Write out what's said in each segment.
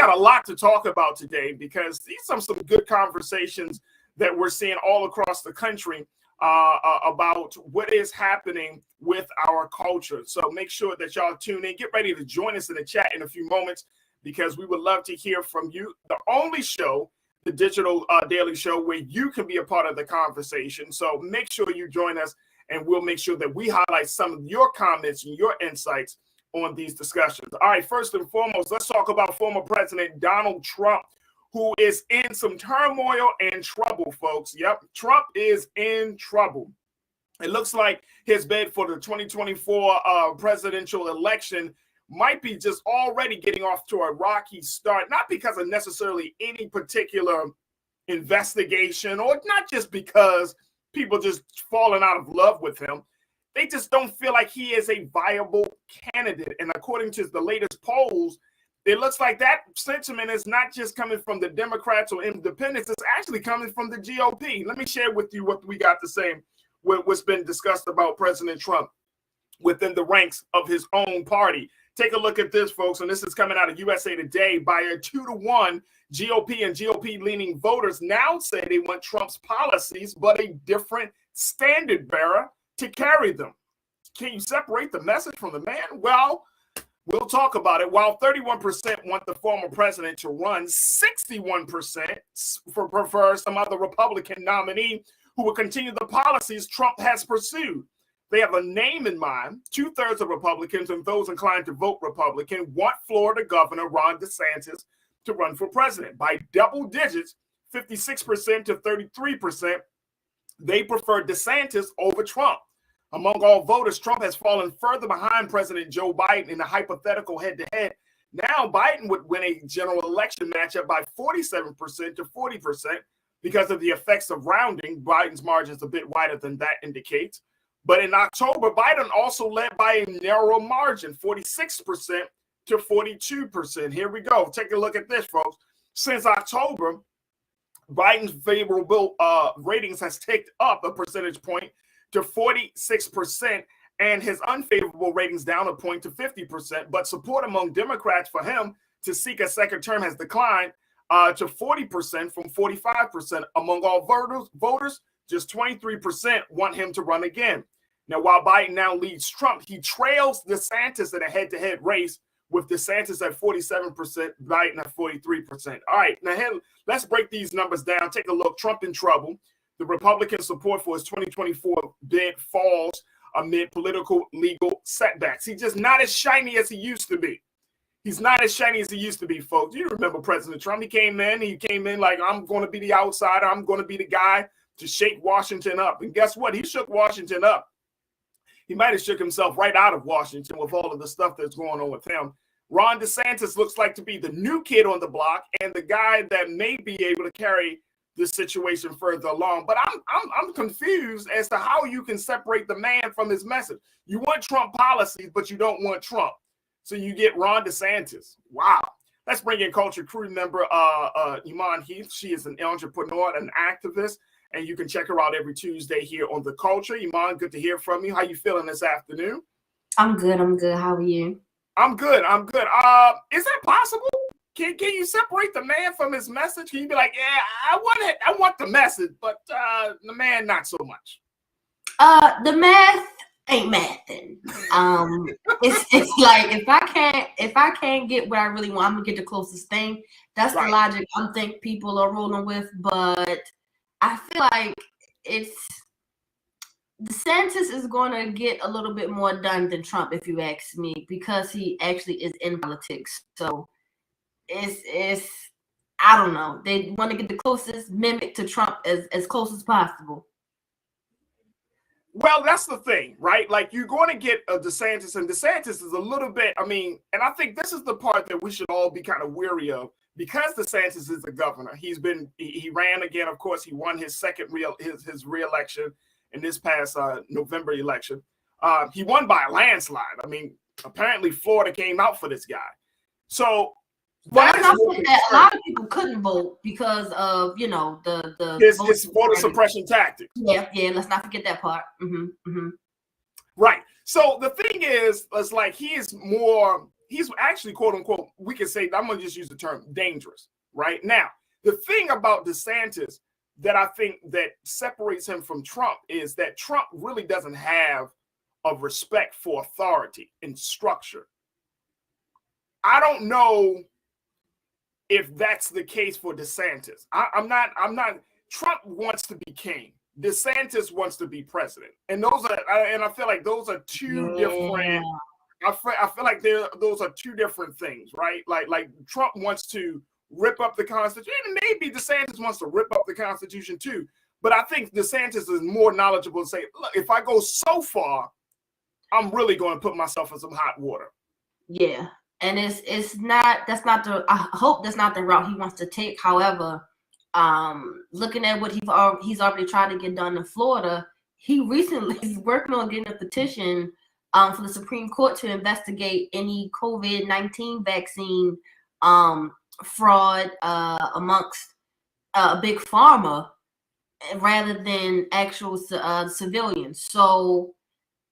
got a lot to talk about today because these are some good conversations that we're seeing all across the country about what is happening with our culture. So make sure that y'all tune in. Get ready to join us in the chat in a few moments because we would love to hear from you. The only show, the digital daily show, where you can be a part of the conversation. So make sure you join us, and we'll make sure that we highlight some of your comments and your insights on these discussions. All right, first and foremost, let's talk about former President Donald Trump, who is in some turmoil and trouble, folks. Yep, Trump is in trouble. It looks like his bid for the 2024 presidential election might be just already getting off to a rocky start, not because of necessarily any particular investigation, or not just because people just falling out of love with him. They just don't feel like he is a viable candidate. And according to the latest polls, it looks like that sentiment is not just coming from the Democrats or independents, it's actually coming from the GOP. Let me share with you what we got to say, what's been discussed about President Trump within the ranks of his own party. Take a look at this, folks, and this is coming out of USA Today. By a 2-to-1, GOP and GOP-leaning voters now say they want Trump's policies, but a different standard bearer to carry them. Can you separate the message from the man? Well, we'll talk about it. While 31% want the former president to run, 61% prefer some other Republican nominee who will continue the policies Trump has pursued. They have a name in mind. 2/3 of Republicans and those inclined to vote Republican want Florida Governor Ron DeSantis to run for president. By double digits, 56% to 33%, they prefer DeSantis over Trump. Among all voters, Trump has fallen further behind President Joe Biden in a hypothetical head-to-head. Now, Biden would win a general election matchup by 47% to 40% because of the effects of rounding. Biden's margin is a bit wider than that indicates. But in October, Biden also led by a narrow margin, 46% to 42%. Here we go. Take a look at this, folks. Since October, Biden's favorable ratings has ticked up a percentage point to 46%, and his unfavorable ratings down a point to 50%. But support among Democrats for him to seek a second term has declined to 40% from 45%. Among all voters, just 23% want him to run again. Now, while Biden now leads Trump, he trails DeSantis in a head-to-head race, with DeSantis at 47%, Biden at 43%. All right, now let's break these numbers down. Take a look. Trump in trouble. The Republican support for his 2024 bid falls amid political legal setbacks. He's just not as shiny as he used to be. He's not as shiny as he used to be, folks. You remember President Trump. He came in like, I'm going to be the outsider. I'm going to be the guy to shake Washington up. And guess what? He shook Washington up. He might have shook himself right out of Washington with all of the stuff that's going on with him. Ron DeSantis looks like to be the new kid on the block and the guy that may be able to carry this situation further along. But I'm confused as to how you can separate the man from his message. You want Trump policies, but you don't want Trump. So you get Ron DeSantis. Wow. Let's bring in Culture crew member Iman Heath. She is an entrepreneur, an activist, and you can check her out every Tuesday here on The Culture. Iman, good to hear from you. How you feeling this afternoon? I'm good. How are you? I'm good. Is that possible? Can you separate the man from his message? Can you be like, yeah, I want the message, but the man not so much? The math ain't mathing. It's like if I can't get what I really want, I'm gonna get the closest thing. That's right. The logic I think people are rolling with, but I feel like DeSantis is going to get a little bit more done than Trump, if you ask me, because he actually is in politics. So it's I don't know. They want to get the closest mimic to Trump as close as possible. Well, that's the thing, right? Like, you're going to get a DeSantis, and DeSantis is a little bit, and I think this is the part that we should all be kind of weary of, because DeSantis is a governor. He ran again. Of course, he won his his re-election in this past November election. He won by a landslide. Apparently Florida came out for this guy. So a lot of people couldn't vote because of his voter suppression tactics. Yeah. Let's not forget that part. Right. So the thing is like he is more he's actually, quote unquote, we can say, I'm going to just use the term dangerous right now. The thing about DeSantis that I think that separates him from Trump is that Trump really doesn't have a respect for authority and structure. I don't know if that's the case for DeSantis. I'm not. Trump wants to be king. DeSantis wants to be president, and I feel like those are two different. I feel like those are two different things, right? Like Trump wants to rip up the Constitution, and maybe DeSantis wants to rip up the Constitution too. But I think DeSantis is more knowledgeable and say, look, if I go so far, I'm really going to put myself in some hot water. Yeah. And it's not, that's not the, I hope that's not the route he wants to take. However, looking at what he's already tried to get done in Florida, he recently is working on getting a petition for the Supreme Court to investigate any COVID-19 vaccine fraud amongst big pharma rather than actual civilians. So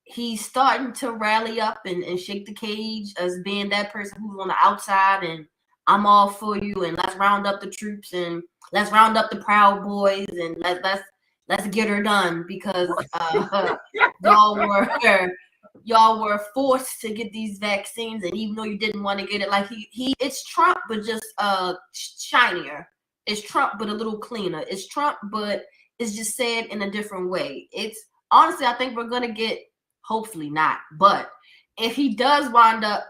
he's starting to rally up and shake the cage as being that person who's on the outside and I'm all for you and let's round up the troops and let's round up the Proud Boys and let's get her done because y'all were forced to get these vaccines, and even though you didn't want to get it, like it's Trump but just shinier. It's Trump but a little cleaner. It's Trump but it's just said in a different way. It's honestly, I think we're gonna get, hopefully not, but if he does wind up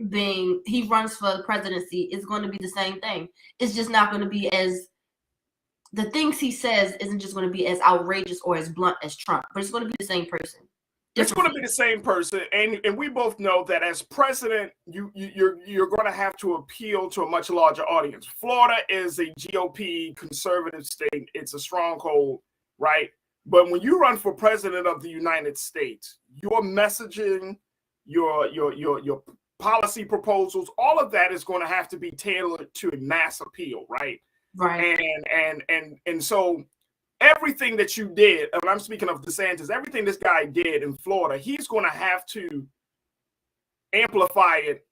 he runs for the presidency, it's going to be the same thing. It's just not going to be as, the things he says isn't just going to be as outrageous or as blunt as Trump, but it's going to be the same person. It's going to be the same person, and we both know that as president, you're going to have to appeal to a much larger audience. Florida is a GOP conservative state; it's a stronghold, right? But when you run for president of the United States, your messaging, your policy proposals, all of that is going to have to be tailored to a mass appeal, right? Right. And so everything that you did, and I'm speaking of DeSantis, everything this guy did in Florida, he's going to have to amplify it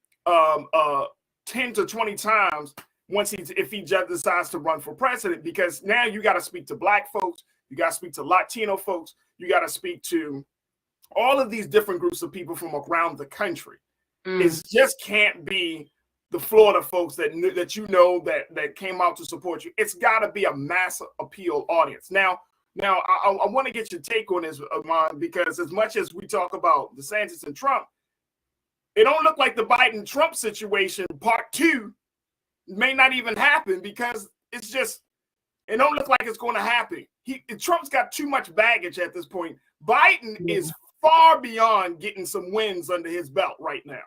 10 to 20 times if he just decides to run for president, because now you got to speak to Black folks. You got to speak to Latino folks. You got to speak to all of these different groups of people from around the country. It just can't be the Florida folks that came out to support you. It's got to be a mass appeal audience. Now I want to get your take on this, Amon, because as much as we talk about DeSantis and Trump, it don't look like the Biden-Trump situation part 2 may not even happen, because it's just, it don't look like it's going to happen. Trump's got too much baggage at this point. Biden is far beyond getting some wins under his belt right now.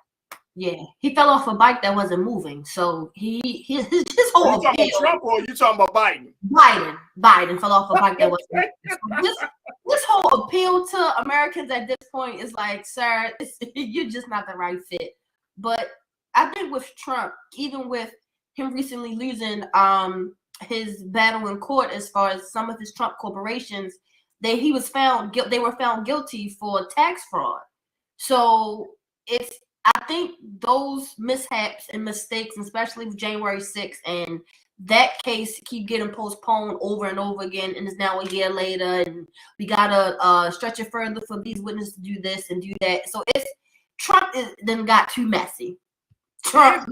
Yeah, he fell off a bike that wasn't moving. So his whole you talking about Trump or you talking about Biden? Biden fell off a bike that wasn't moving. So this whole appeal to Americans at this point is like, sir, you're just not the right fit. But I think with Trump, even with him recently losing his battle in court as far as some of his Trump corporations, they were found guilty for tax fraud. So I think those mishaps and mistakes, especially with January 6th, and that case keep getting postponed over and over again, and it's now a year later, and we gotta stretch it further for these witnesses to do this and do that. So Trump then got too messy. Trump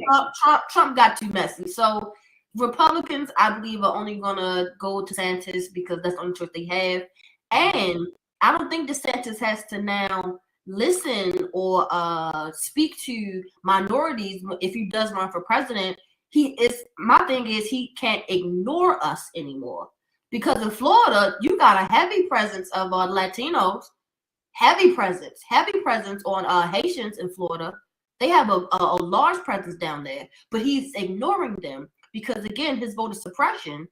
got too messy. So Republicans, I believe, are only gonna go to DeSantis because that's the only choice they have. And I don't think DeSantis has to now listen or speak to minorities if he does run for president. My thing is he can't ignore us anymore, because in Florida you got a heavy presence of Latinos, heavy presence on Haitians in Florida. They have a large presence down there, but he's ignoring them because, again, his voter suppression.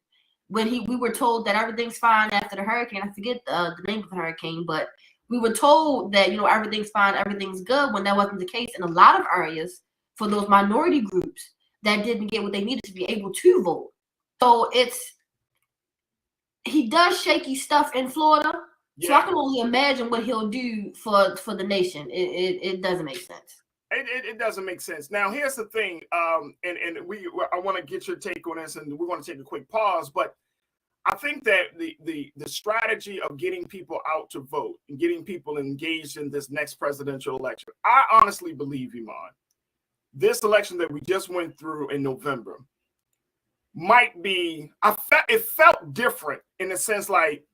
When we were told that everything's fine after the hurricane, I forget the name of the hurricane, but we were told that, everything's fine, everything's good, when that wasn't the case in a lot of areas for those minority groups that didn't get what they needed to be able to vote. So he does shaky stuff in Florida. Yeah. So I can only imagine what he'll do for the nation. It doesn't make sense. It doesn't make sense. Now, here's the thing, and I want to get your take on this, and we're going to take a quick pause. But I think that the strategy of getting people out to vote and getting people engaged in this next presidential election, I honestly believe, Iman, this election that we just went through in November might be. It felt different in the sense like.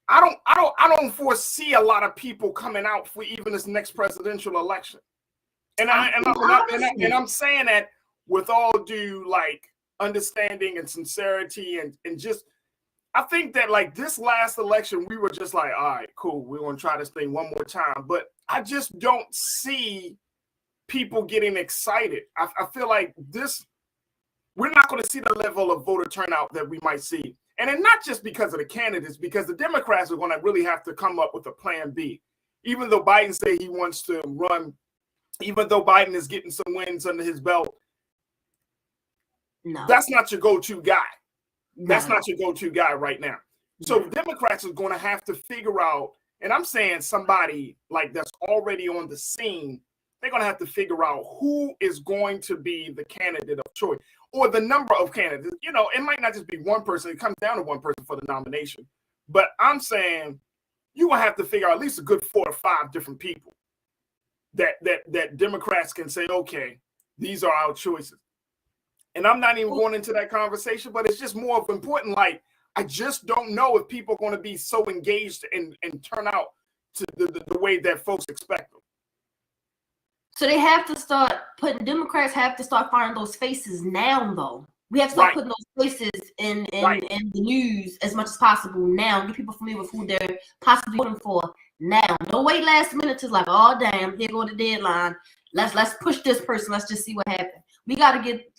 I don't foresee a lot of people coming out for even this next presidential election, and I'm saying that with all due like understanding and sincerity and just I think that like this last election we were just like, all right, cool, we're gonna try this thing one more time, but I just don't see people getting excited. I feel like we're not going to see the level of voter turnout that we might see. And it's not just because of the candidates, because the Democrats are going to really have to come up with a plan B. Even though Biden said he wants to run, even though Biden is getting some wins under his belt, no, that's not your go-to guy. That's not your go-to guy right now. So Democrats are going to have to figure out, and I'm saying somebody like that's already on the scene, they're going to have to figure out who is going to be the candidate of choice or the number of candidates. You know, it might not just be one person. It comes down to one person for the nomination. But I'm saying you're going to have to figure out at least a good 4 or 5 different people that Democrats can say, okay, these are our choices. And I'm not even going into that conversation, but it's just more of important. Like, I just don't know if people are going to be so engaged and turn out to the way that folks expect them. So they have to start Democrats have to start finding those faces now, though. We have to start putting those faces in the news as much as possible now. Get people familiar with who they're possibly voting for now. Don't wait last minute to like, oh damn, here go the deadline. Let's push this person. Let's just see what happens. We got to get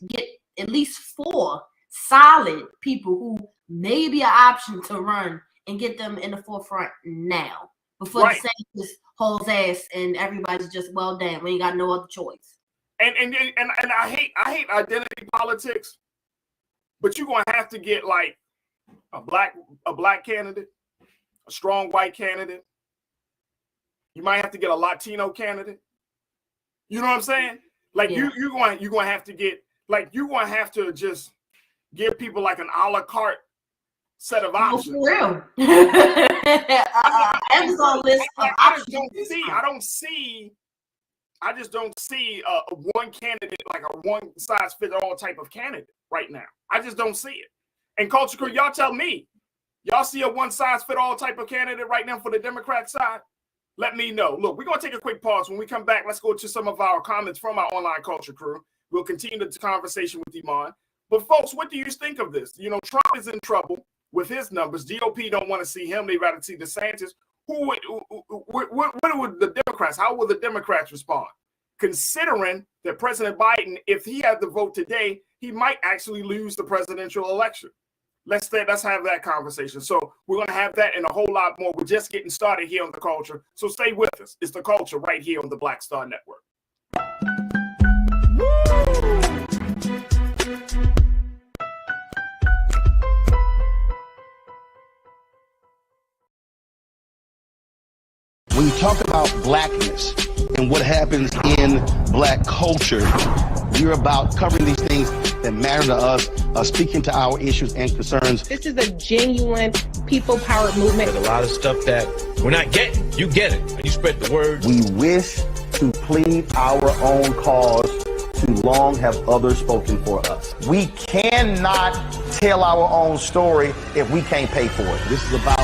at least 4 solid people who may be an option to run and get them in the forefront now before the DeSantis holds ass and everybody's just, well, damn, we ain't got no other choice. And I hate identity politics, but you're gonna have to get like a black candidate, a strong white candidate. You might have to get a Latino candidate. You know what I'm saying? Like you're gonna have to get like you're gonna have to just give people like an a la carte set of options. For real. I just don't see one candidate, like a one size fits all type of candidate right now. I just don't see it. And Culture Crew, y'all tell me, y'all see a one size fit all type of candidate right now for the Democrat side? Let me know. Look, we're going to take a quick pause. When we come back, let's go to some of our comments from our online Culture Crew. We'll continue the conversation with Iman. But folks, what do you think of this? You know, Trump is in trouble with his numbers. GOP don't want to see him. They'd rather see DeSantis. What would the Democrats, how will the Democrats respond? Considering that President Biden, if he had the vote today, he might actually lose the presidential election. Let's have that conversation. So we're going to have that and a whole lot more. We're just getting started here on The Culture. So stay with us. It's The Culture right here on the Black Star Network. When you talk about blackness and what happens in black culture, you're about covering these things that matter to us, speaking to our issues and concerns. This is a genuine people-powered movement. There's a lot of stuff that we're not getting. You get it, and you spread the word. We wish to plead our own cause. Too long have others spoken for us. We cannot tell our own story if we can't pay for it. This is about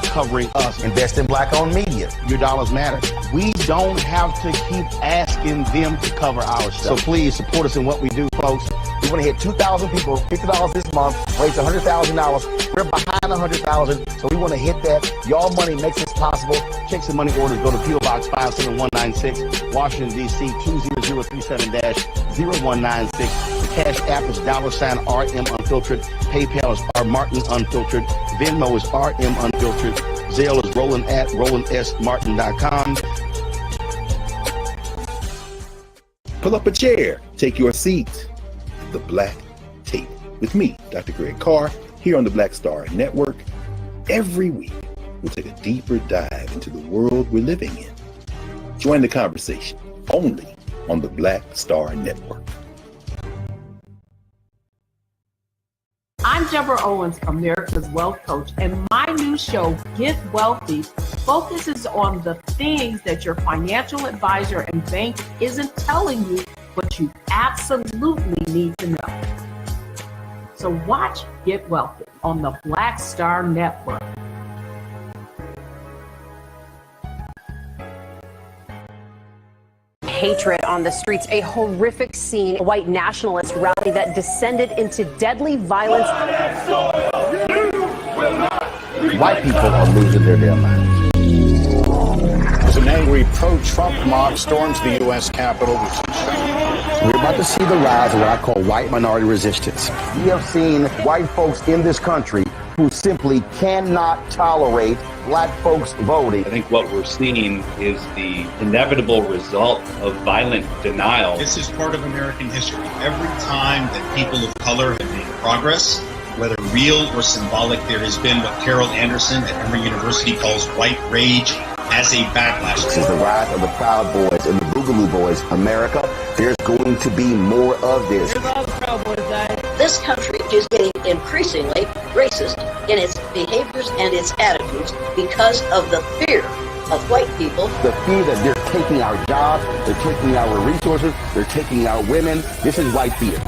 covering us. Invest in black-owned media. Your dollars matter. We don't have to keep asking them to cover our stuff. So please support us in what we do, folks. We want to hit 2,000 people, $50 this month, raise $100,000. We're behind 100,000, so we want to hit that. Y'all money makes this possible. Checks and money orders go to P.O. Box 57196, Washington, D.C. 20037-0196. The Cash App is $RM Unfiltered. PayPal is R Martin Unfiltered. Venmo is RM Unfiltered. Zelle is Roland at RolandSMartin.com. Pull up a chair. Take your seat. The Black Tape with me, Dr. Greg Carr, here on the Black Star Network. Every week, we'll take a deeper dive into the world we're living in. Join the conversation. only on the Black Star Network. I'm Deborah Owens, America's Wealth Coach, and my new show, Get Wealthy, focuses on the things that your financial advisor and bank isn't telling you, but you absolutely need to know. So watch Get Wealthy on the Black Star Network. Hatred on the streets, a horrific scene, a white nationalist rally that descended into deadly violence. White people are losing their damn minds. As an angry pro-Trump mob storms the U.S. Capitol. We're about to see the rise of what I call white minority resistance. We have seen white folks in this country who simply cannot tolerate black folks voting. I think what we're seeing is the inevitable result of violent denial. This is part of American history. Every time that people of color have made progress, whether real or symbolic, there has been what Carol Anderson at Emory University calls white rage as a backlash. This is the rise of the Proud Boys and the Boogaloo Boys. America, there's going to be more of this. This country is getting increasingly racist in its behaviors and its attitudes because of the fear of white people. The fear that they're taking our jobs, they're taking our resources, they're taking our women. This is white fear.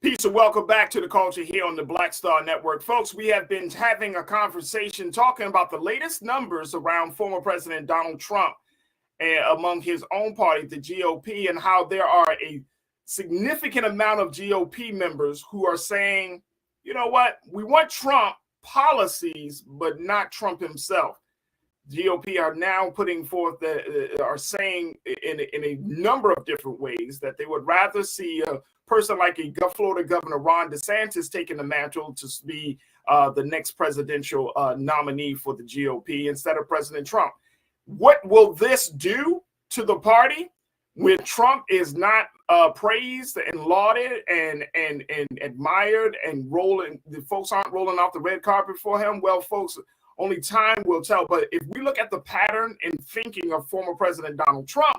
Peace and welcome back to the culture here on the Black Star Network. Folks, we have been having a conversation talking about the latest numbers around former President Donald Trump among his own party, the GOP, and how there are a significant amount of GOP members who are saying, you know what, we want Trump policies, but not Trump himself. GOP are now putting forth are saying in a number of different ways that they would rather see a person like a Florida Governor Ron DeSantis taking the mantle to be the next presidential nominee for the GOP instead of President Trump. What will this do to the party when Trump is not praised and lauded and admired and the folks aren't rolling off the red carpet for him? Well, folks, only time will tell. But if we look at the pattern in thinking of former President Donald Trump,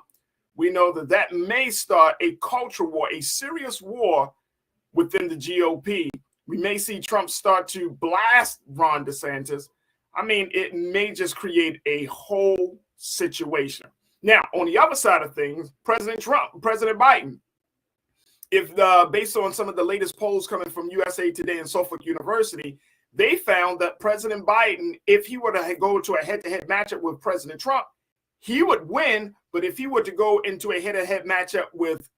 we know that may start a culture war, a serious war within the GOP. We may see Trump start to blast Ron DeSantis. I mean, it may just create a whole situation. Now, on the other side of things, President Biden, if based on some of the latest polls coming from USA Today and Suffolk University, they found that President Biden, if he were to go to a head-to-head matchup with President Trump, he would win. But if he were to go into a head-to-head matchup with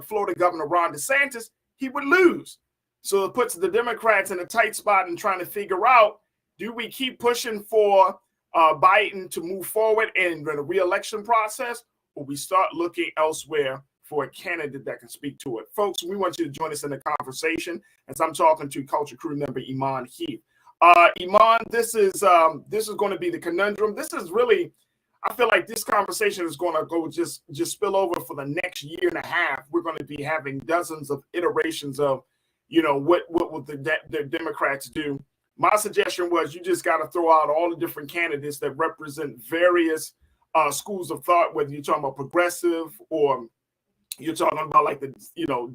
Florida Governor Ron DeSantis, he would lose. So it puts the Democrats in a tight spot and trying to figure out, do we keep pushing for Biden to move forward in the re-election process, or we start looking elsewhere for a candidate that can speak to it? Folks, we want you to join us in the conversation as I'm talking to Culture Crew member Iman Heath. Iman, this is going to be the conundrum. This is really, I feel like this conversation is going to go just spill over for the next year and a half. We're going to be having dozens of iterations of, what will the Democrats do? My suggestion was you just got to throw out all the different candidates that represent various schools of thought, whether you're talking about progressive or you're talking about like the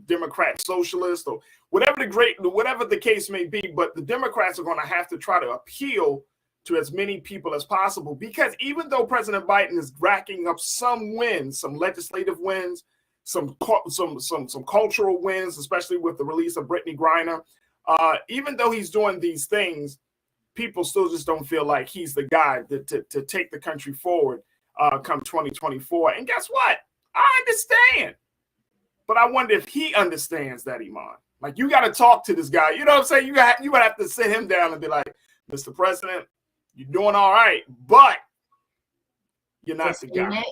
Democrat socialist or whatever the case may be. But the Democrats are going to have to try to appeal to as many people as possible, because even though President Biden is racking up some wins, some legislative wins, some cultural wins, especially with the release of Brittany Griner, even though he's doing these things, people still just don't feel like he's the guy to take the country forward come 2024. And guess what? I understand. But I wonder if he understands that, Iman. Like, you got to talk to this guy. You know what I'm saying? You would have to sit him down and be like, Mr. President, you're doing all right, but you're not the guy.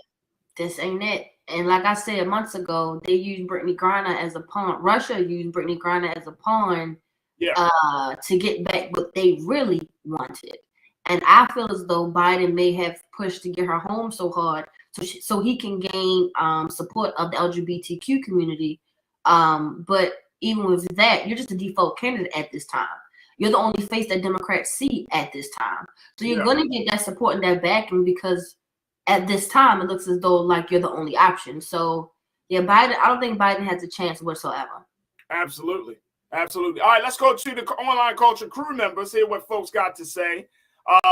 This ain't it. And like I said months ago, they used Brittany Griner as a pawn. Russia used Brittany Griner as a pawn to get back what they really wanted. And I feel as though Biden may have pushed to get her home so hard so he can gain support of the LGBTQ community. But even with that, you're just a default candidate at this time. You're the only face that Democrats see at this time. So you're going to get that support and that backing because at this time, it looks as though like you're the only option. So yeah, Biden, I don't think Biden has a chance whatsoever. Absolutely. Absolutely. All right, let's go to the online culture crew members, hear what folks got to say.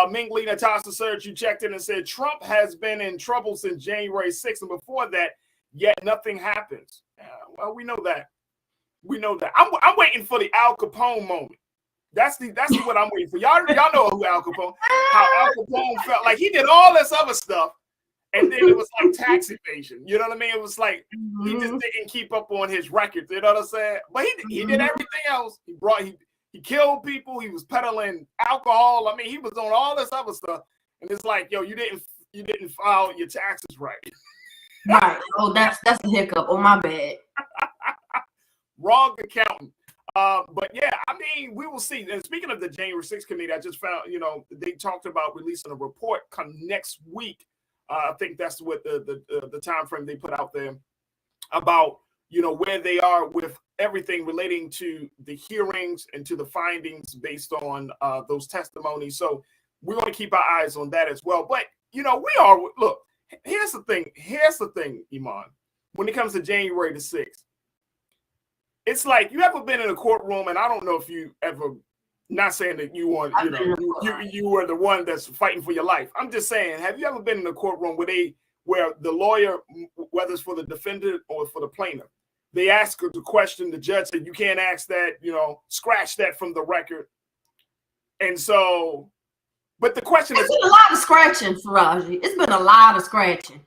Mingley Natasha Surge, you checked in and said Trump has been in trouble since January 6th, and before that, yet nothing happens. Well, we know that. We know that. I'm waiting for the Al Capone moment. That's what I'm waiting for. Y'all know who Al Capone. How Al Capone felt like he did all this other stuff, and then it was like tax evasion. You know what I mean? It was like he just didn't keep up on his records. You know what I'm saying? But he did everything else. He killed people. He was peddling alcohol. I mean, he was on all this other stuff. And it's like, yo, you didn't file your taxes right. Right. Oh, that's a hiccup. Oh, my bad. Wrong accountant. But yeah, I mean, we will see. And speaking of the January 6th committee, I just found, they talked about releasing a report come next week. I think that's what the time frame they put out there about, where they are with everything relating to the hearings and to the findings based on those testimonies. So we're going to keep our eyes on that as well. But, look, here's the thing, Iman, when it comes to January the 6th. It's like, you ever been in a courtroom, and I don't know if you ever, not saying that you want, you were the one that's fighting for your life. I'm just saying, have you ever been in a courtroom where the lawyer, whether it's for the defendant or for the plaintiff, they ask the question, the judge said, you can't ask that, scratch that from the record. And so, but the question is— It's been a lot of scratching, Farajii. It's been a lot of scratching.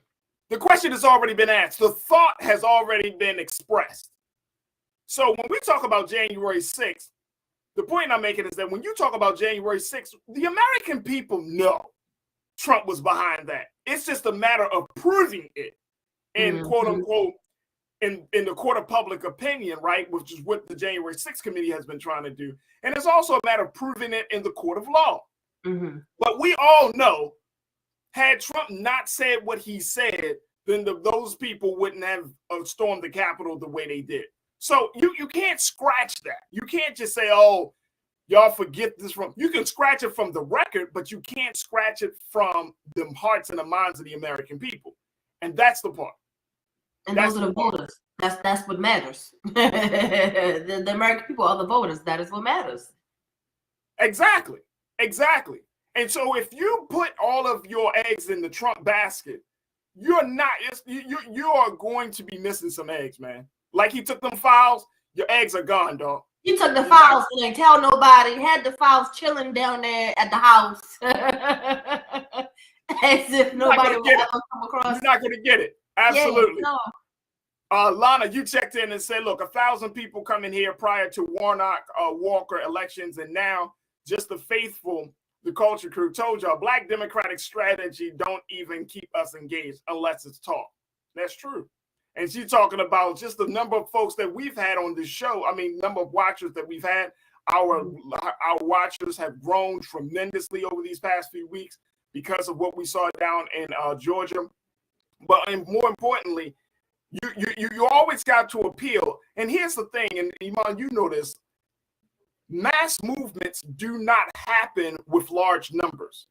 The question has already been asked. The thought has already been expressed. So when we talk about January 6th, the point I'm making is that when you talk about January 6th, the American people know Trump was behind that. It's just a matter of proving it in quote unquote, in the court of public opinion, right? Which is what the January 6th committee has been trying to do. And it's also a matter of proving it in the court of law. But we all know, had Trump not said what he said, then those people wouldn't have stormed the Capitol the way they did. So you can't scratch that. You can't just say, oh, y'all forget this from— you can scratch it from the record, but you can't scratch it from the hearts and the minds of the American people. And that's the part. And those are the voters. That's what matters. the American people are the voters. That is what matters. Exactly. And so if you put all of your eggs in the Trump basket, you are going to be missing some eggs, man. Like he took them files, your eggs are gone, dog. He took the files and didn't tell nobody. Had the files chilling down there at the house. As if nobody would ever come across. You're not going to get it. Absolutely. Yeah, no. Lana, you checked in and said, look, 1,000 people come in here prior to Warnock, Walker elections, and now just the faithful, the culture crew told y'all, Black Democratic strategy don't even keep us engaged unless it's talk. That's true. And she's talking about just the number of folks that we've had on this show. I mean, number of watchers that we've had. Our watchers have grown tremendously over these past few weeks because of what we saw down in Georgia. But more importantly, you always got to appeal. And here's the thing, and Iman, you know this: mass movements do not happen with large numbers.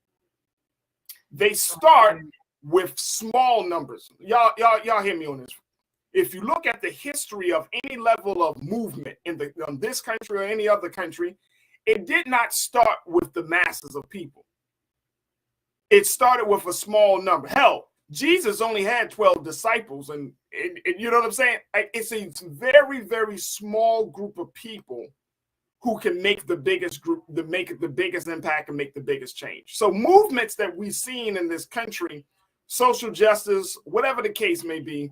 They start with small numbers. Y'all hear me on this. If you look at the history of any level of movement in this country or any other country, it did not start with the masses of people. It started with a small number. Hell, Jesus only had 12 disciples, and you know what I'm saying? It's a very, very small group of people who can make the biggest impact and make the biggest change. So movements that we've seen in this country, social justice, whatever the case may be,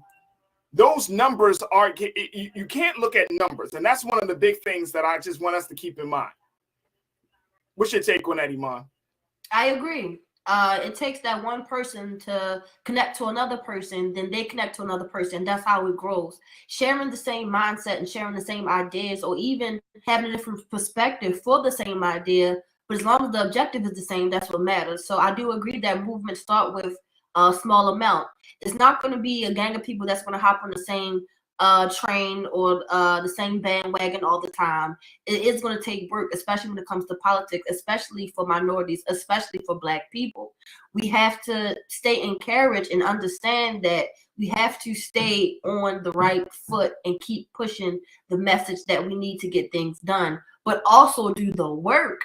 those numbers are— you can't look at numbers. And that's one of the big things that I just want us to keep in mind. What's your take on that, Iman? I agree. It takes that one person to connect to another person, then they connect to another person. That's how it grows. Sharing the same mindset and sharing the same ideas, or even having a different perspective for the same idea, but as long as the objective is the same, that's what matters. So I do agree that movements start with a small amount. It's not going to be a gang of people that's going to hop on the same train or the same bandwagon all the time. It is going to take work, especially when it comes to politics, especially for minorities, especially for Black people. We have to stay encouraged and understand that we have to stay on the right foot and keep pushing the message that we need to get things done, but also do the work.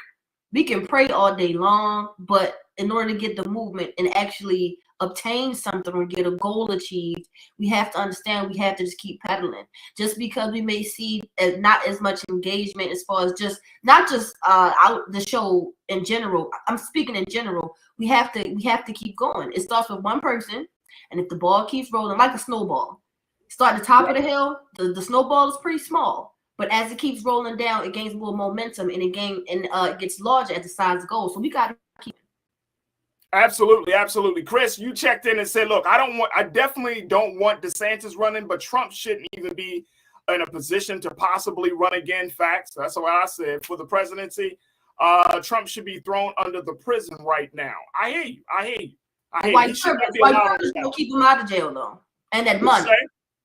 We can pray all day long, but in order to get the movement and actually obtain something or get a goal achieved, we have to understand we have to just keep pedaling. Just because we may see not as much engagement as far as just not just out the show in general. I'm speaking in general. We have to keep going. It starts with one person, and if the ball keeps rolling like a snowball, start at the top of the hill, the snowball is pretty small. But as it keeps rolling down, it gains more momentum, and it gets larger as the size goes. So we got to keep it. Absolutely, absolutely. Chris, you checked in and said, look, I definitely don't want DeSantis running, but Trump shouldn't even be in a position to possibly run again. Facts. That's what I said for the presidency. Trump should be thrown under the prison right now. I hear you. White privilege will keep him out of jail, though. And that money.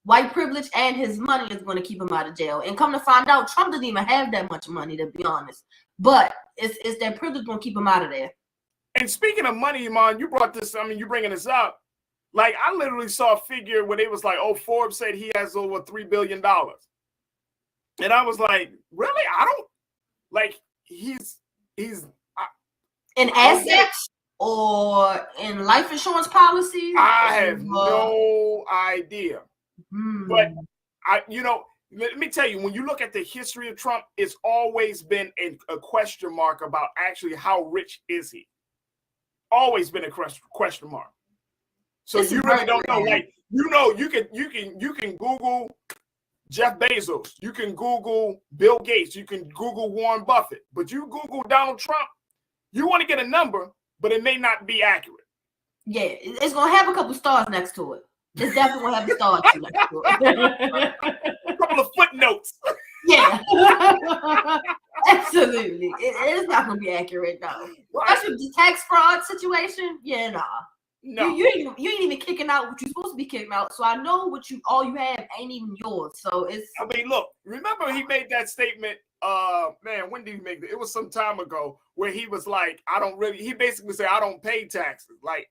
White privilege and his money is going to keep him out of jail. And come to find out, Trump doesn't even have that much money, to be honest. But it's that privilege going to keep him out of there. And speaking of money, Iman, you brought this, you're bringing this up. Like, I literally saw a figure where they was like, oh, Forbes said he has over $3 billion. And I was like, really? I don't, like, he's in assets or in life insurance policies? I have no idea. But let me tell you, when you look at the history of Trump, it's always been a question mark about actually how rich is he. Always been a question mark. So you really don't know. Like, you can Google Jeff Bezos, you can Google Bill Gates, you can Google Warren Buffett, but you Google Donald Trump, you want to get a number, but it may not be accurate. Yeah, it's gonna have a couple stars next to it. It's definitely gonna have a star next to it. A couple of footnotes. Yeah. Absolutely. It is not gonna be accurate though. Right. Especially the tax fraud situation. Yeah, nah. No. You ain't even kicking out what you're supposed to be kicking out. So I know all you have ain't even yours. So it's look, remember he made that statement, man, when did he make it? It was some time ago where he was like, he basically said, I don't pay taxes. Like,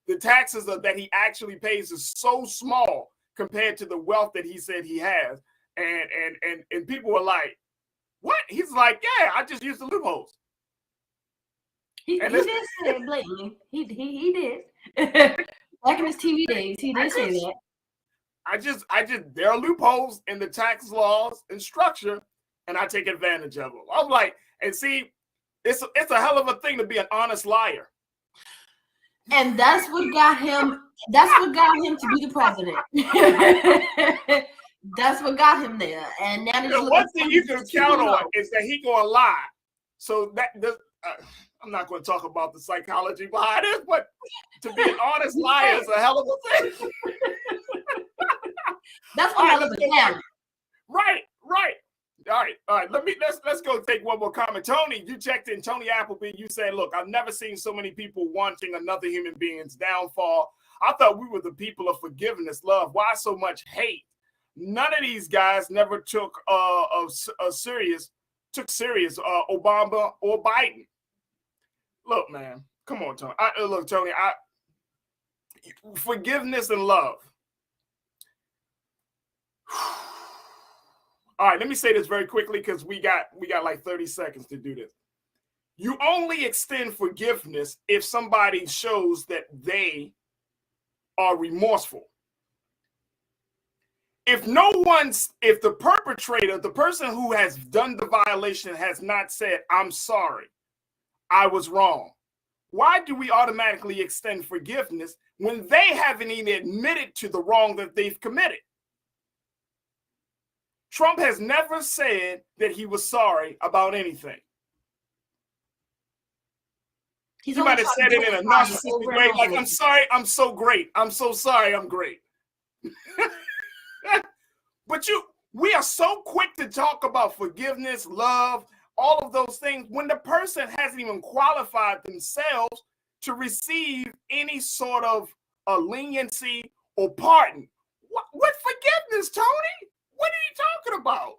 the taxes that he actually pays is so small compared to the wealth that he said he has. And people were like, what? He's like, yeah, I just use the loopholes. He did say it blatantly. He did. Back in his TV days, he did say that. I just there are loopholes in the tax laws and structure, and I take advantage of them. I'm like, and see, it's a hell of a thing to be an honest liar. And that's what got him. That's what got him to be the president. That's what got him there. And now one thing you can count on is that he gonna lie. So I'm not going to talk about the psychology behind it, but to be an honest liar is a hell of a thing. That's a hell of a talent. Right. All right. Let's go take one more comment. Tony, you checked in. Tony Appleby, you said, look, I've never seen so many people wanting another human being's downfall. I thought we were the people of forgiveness, love. Why so much hate? None of these guys never took serious Obama or Biden. Look, man, come on, Tony. Tony, forgiveness and love. All right, let me say this very quickly because we got like 30 seconds to do this. You only extend forgiveness if somebody shows that they are remorseful. If the perpetrator, the person who has done the violation has not said, I'm sorry, I was wrong, why do we automatically extend forgiveness when they haven't even admitted to the wrong that they've committed? Trump has never said that he was sorry about anything. You might have said it in a narcissistic way, like, I'm sorry, I'm so great. I'm so sorry, I'm great. But we are so quick to talk about forgiveness, love, all of those things when the person hasn't even qualified themselves to receive any sort of leniency or pardon. What forgiveness, Tony? What are you talking about?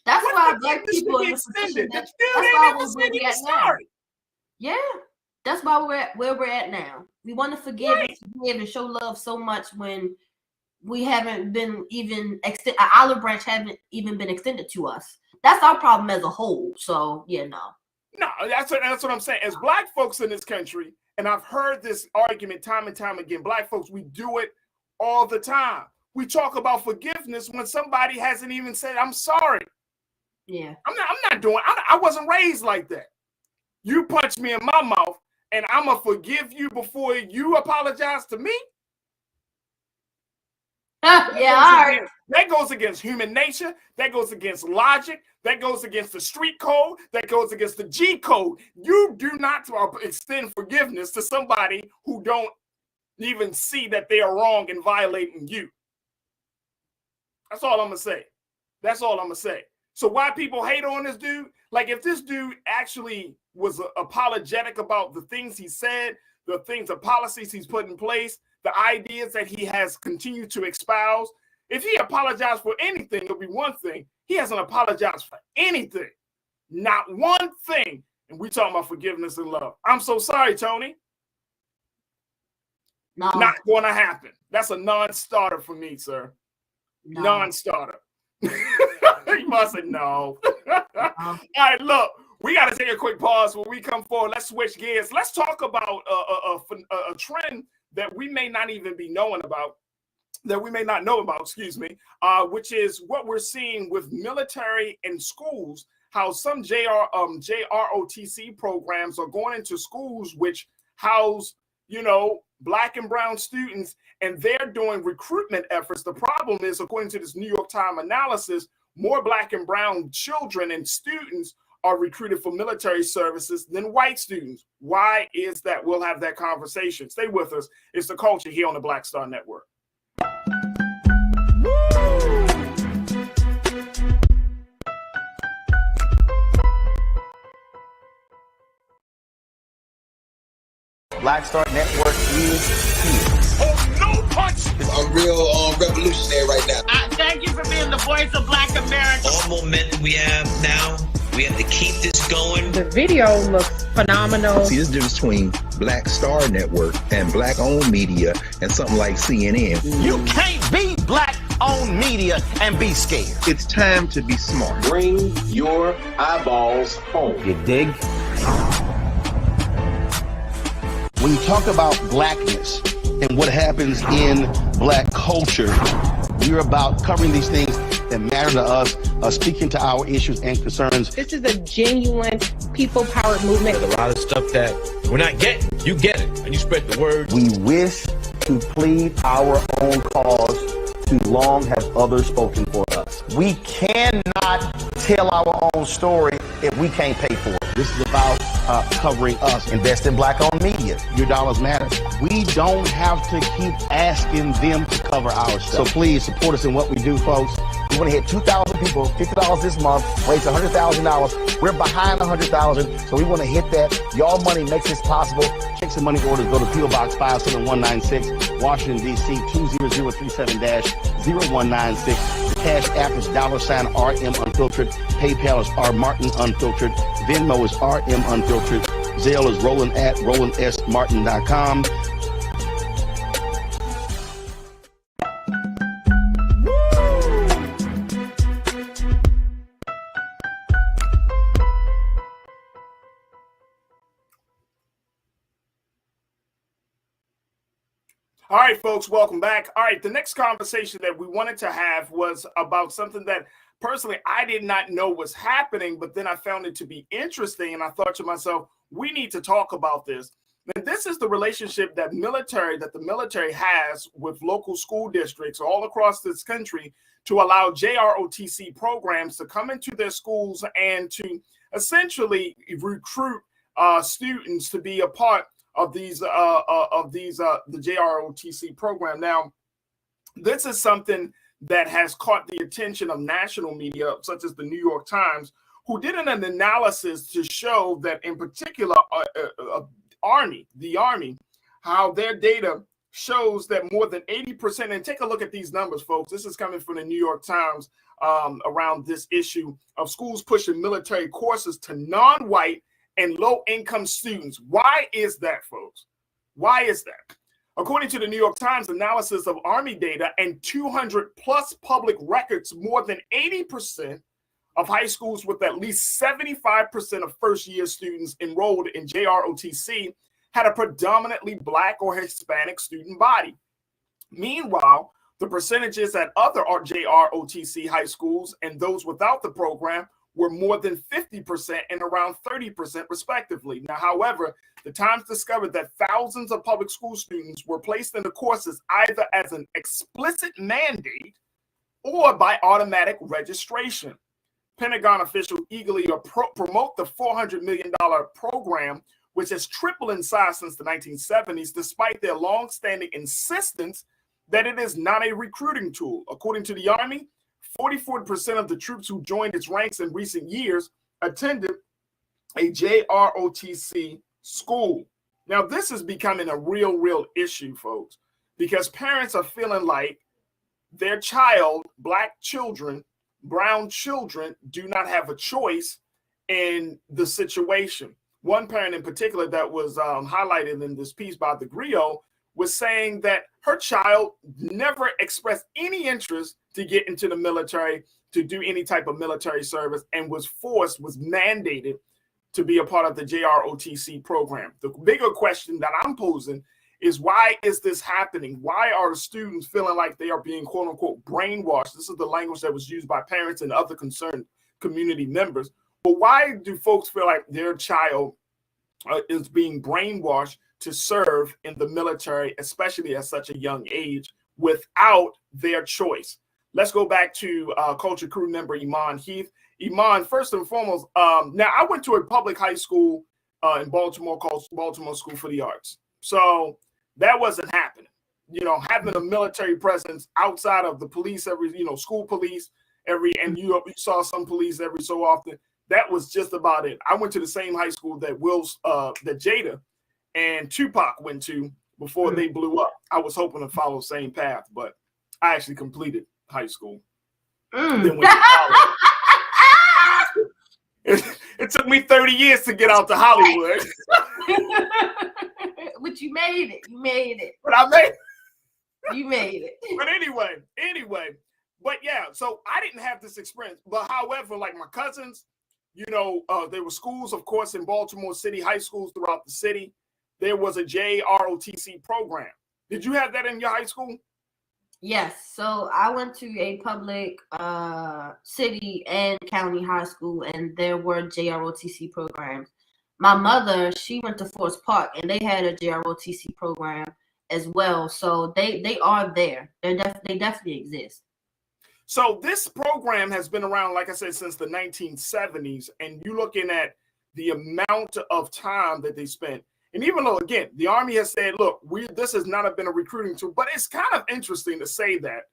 That's why black people are extended. That's why we're where we're at now. Yeah, that's why we're at where we're at now. We want to forgive and show love so much when we haven't been even extended. An olive branch haven't even been extended to us. That's our problem as a whole. So yeah, no, that's what I'm saying. As black folks in this country, and I've heard this argument time and time again. Black folks, we do it all the time. We talk about forgiveness when somebody hasn't even said, I'm sorry. Yeah. I'm not doing, I wasn't raised like that. You punch me in my mouth and I'm going to forgive you before you apologize to me? That goes against human nature. That goes against logic. That goes against the street code. That goes against the G code. You do not extend forgiveness to somebody who don't even see that they are wrong and violating you. That's all I'm going to say. That's all I'm going to say. So why people hate on this dude? Like, if this dude actually was apologetic about the things he said, the policies he's put in place, the ideas that he has continued to espouse, if he apologized for anything, it'll be one thing. He hasn't apologized for anything. Not one thing. And we talking about forgiveness and love. I'm so sorry, Tony. No. Not going to happen. That's a non-starter for me, sir. No. Non-starter. You must say no. All right, look, we got to take a quick pause when we come forward. Let's switch gears. Let's talk about a trend that we may not even be knowing about, which is what we're seeing with military and schools, how some JROTC programs are going into schools which house, Black and brown students, and they're doing recruitment efforts. The problem is, according to this New York Times analysis, more Black and brown children and students are recruited for military services than white students. Why is that? We'll have that conversation. Stay with us. It's The Culture here on the Black Star Network. Black Star Network is here. Oh, no punch! I'm real revolutionary right now. Thank you for being the voice of Black America. All momentum we have now, we have to keep this going. The video looks phenomenal. See, there's a difference between Black Star Network and Black-owned media and something like CNN. You can't be Black-owned media and be scared. It's time to be smart. Bring your eyeballs home. You dig? When you talk about blackness and what happens in Black culture, we're about covering these things that matter to us, speaking to our issues and concerns. This is a genuine people-powered movement. There's a lot of stuff that we're not getting. You get it, and you spread the word. We wish to plead our own cause. Too long have others spoken for us. We cannot tell our own story if we can't pay for it. This is about covering us. Invest in Black-owned media. Your dollars matter. We don't have to keep asking them to cover our stuff. So please support us in what we do, folks. We want to hit 2,000 people, $50 this month, raise $100,000. We're behind 100,000, so we want to hit that. Y'all money makes this possible. Check some money orders. Go to P.O. Box 57196, Washington, D.C. 20037-0196. The Cash App is $RM Unfiltered. PayPal is R Martin Unfiltered. Venmo is RM Unfiltered. Zelle is roland@rolandsmartin.com. All right, folks, welcome back. All right, the next conversation that we wanted to have was about something that personally I did not know was happening, but then I found it to be interesting, and I thought to myself, we need to talk about this. And this is the relationship that the military has with local school districts all across this country to allow JROTC programs to come into their schools and to essentially recruit students to be a part of the JROTC program. Now, this is something that has caught the attention of national media, such as the New York Times, who did an analysis to show that, in particular, the Army, how their data shows that more than 80%, and take a look at these numbers, folks. This is coming from the New York Times around this issue of schools pushing military courses to non-white and low-income students. Why is that, folks? Why is that? According to the New York Times analysis of Army data and 200 plus public records, more than 80% of high schools with at least 75% of first-year students enrolled in JROTC had a predominantly Black or Hispanic student body. Meanwhile, the percentages at other JROTC high schools and those without the program were more than 50% and around 30% respectively. Now, however, the Times discovered that thousands of public school students were placed in the courses either as an explicit mandate or by automatic registration. Pentagon officials eagerly promote the $400 million program, which has tripled in size since the 1970s, despite their long-standing insistence that it is not a recruiting tool. According to the Army, 44% of the troops who joined its ranks in recent years attended a JROTC school. Now, this is becoming a real issue, folks, because parents are feeling like their child, Black children, brown children, do not have a choice in the situation. One parent in particular that was highlighted in this piece by the Griot was saying that her child never expressed any interest to get into the military, to do any type of military service, and was mandated to be a part of the JROTC program. The bigger question that I'm posing is, why is this happening? Why are students feeling like they are being, quote unquote, brainwashed? This is the language that was used by parents and other concerned community members. But why do folks feel like their child is being brainwashed to serve in the military, especially at such a young age, without their choice? Let's go back to Culture Crew member Iman Heath. Iman, first and foremost, now I went to a public high school in Baltimore called Baltimore School for the Arts. So that wasn't happening. You know, having a military presence outside of the police, school police, and you saw some police every so often. That was just about it. I went to the same high school that that Jada and Tupac went to before they blew up. I was hoping to follow the same path, but I actually completed high school. Then went to college. It took me 30 years to get out to Hollywood. But you made it. You made it. But I made it. You made it. But anyway. But yeah, so I didn't have this experience. But however, like my cousins, there were schools, of course, in Baltimore City, high schools throughout the city. There was a JROTC program. Did you have that in your high school? Yes. So I went to a public city and county high school, and there were JROTC programs. My mother, she went to Forest Park, and they had a JROTC program as well. So they are there. They definitely exist. So this program has been around, like I said, since the 1970s, and you're looking at the amount of time that they spent. And even though, again, the Army has said, look, this has not been a recruiting tool, but it's kind of interesting to say that,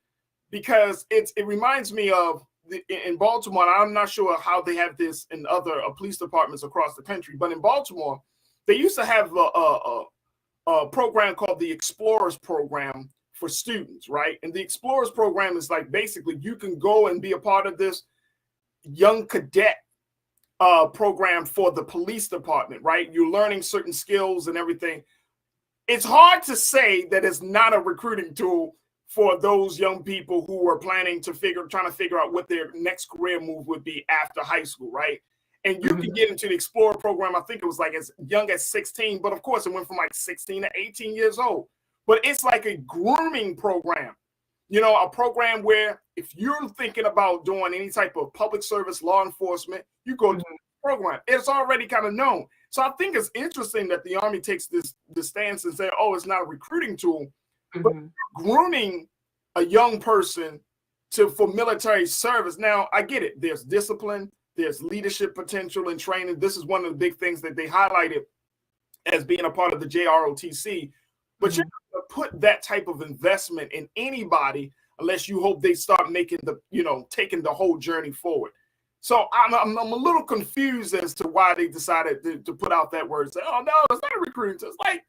because it reminds me of in Baltimore. I'm not sure how they have this in other police departments across the country, but in Baltimore, they used to have a program called the Explorers Program for students, right? And the Explorers Program is like, basically you can go and be a part of this young cadet program for the police department, right? You're learning certain skills and everything. It's hard to say that it's not a recruiting tool for those young people who are trying to figure out what their next career move would be after high school, right? And you can get into the Explorer Program, I think it was like as young as 16, but of course it went from like 16 to 18 years old. But it's like a grooming program, a program where if you're thinking about doing any type of public service, law enforcement, you go to the program. It's already kind of known. So I think it's interesting that the Army takes this stance and say, oh, it's not a recruiting tool, but grooming a young person for military service. Now, I get it. There's discipline. There's leadership potential and training. This is one of the big things that they highlighted as being a part of the JROTC. But you're not going to put that type of investment in anybody unless you hope they start making the, taking the whole journey forward. So I'm a little confused as to why they decided to put out that word. Say, oh, no, it's not a recruiting tool. It's like,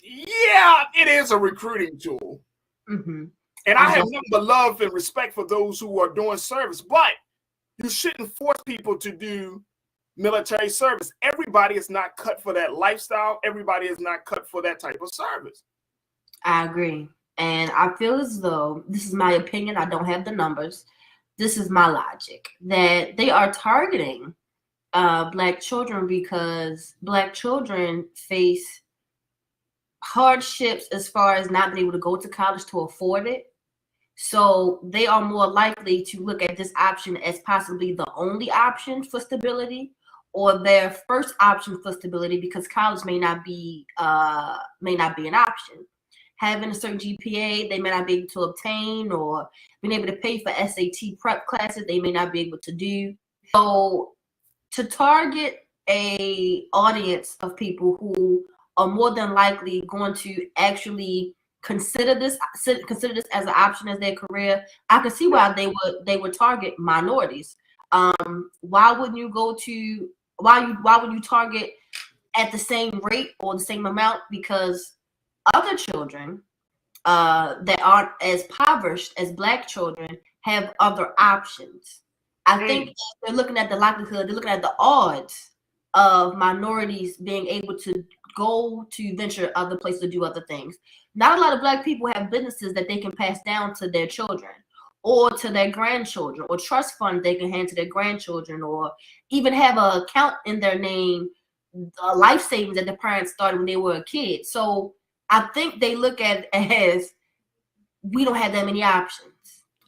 yeah, it is a recruiting tool. And I have nothing but love and respect for those who are doing service, but you shouldn't force people to do military service. Everybody is not cut for that lifestyle. Everybody is not cut for that type of service. I agree. And I feel as though, this is my opinion, I don't have the numbers. This is my logic, that they are targeting Black children because Black children face hardships as far as not being able to go to college to afford it. So they are more likely to look at this option as possibly the only option for stability, or their first option for stability, because college may not be an option. Having a certain GPA, they may not be able to obtain, or being able to pay for SAT prep classes, they may not be able to do. So to target a audience of people who are more than likely going to actually consider this as an option as their career, I can see why they would target minorities. Why wouldn't you target at the same rate or the same amount? Because other children that aren't as impoverished as Black children have other options. I think they're looking at the likelihood, they're looking at the odds of minorities being able to go to venture other places to do other things. Not a lot of Black people have businesses that they can pass down to their children or to their grandchildren, or trust funds they can hand to their grandchildren, or even have an account in their name, life savings that the parents started when they were a kid. So I think they look at it as, we don't have that many options.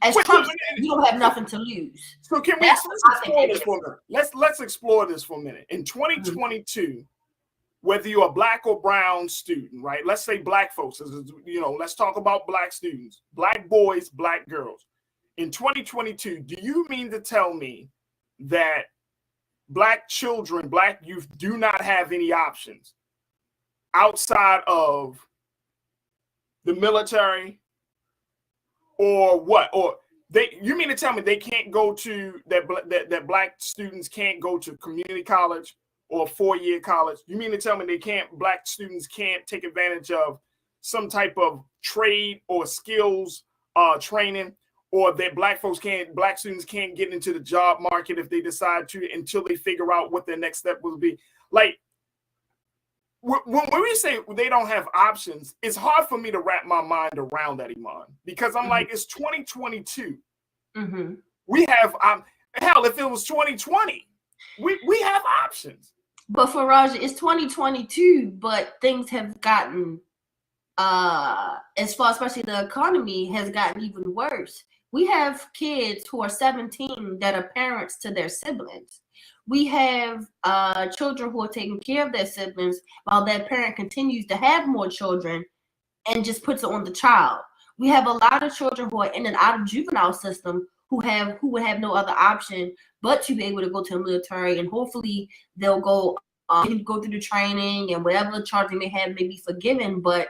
As Trump said, you don't have nothing to lose. So can we explore this for a minute? Let's explore this for a minute. In 2022, whether you're a Black or brown student, right? Let's say Black folks, let's talk about Black students, Black boys, Black girls. In 2022, do you mean to tell me that Black children, Black youth do not have any options outside of the military, or what? Or you mean to tell me they can't go to that Black students can't go to community college or 4-year college? You mean to tell me Black students can't take advantage of some type of trade or skills training, or that Black students can't get into the job market if they decide to, until they figure out what their next step will be? Like, when we say they don't have options, it's hard for me to wrap my mind around that, Iman, because I'm like, it's 2022. We have, hell, if it was 2020, we have options. But Farajii, it's 2022, but things have gotten, as far, especially the economy has gotten even worse. We have kids who are 17 that are parents to their siblings. We have children who are taking care of their siblings while that parent continues to have more children and just puts it on the child. We have a lot of children who are in and out of juvenile system who would have no other option but to be able to go to the military, and hopefully they'll go through the training, and whatever charge they may have may be forgiven. But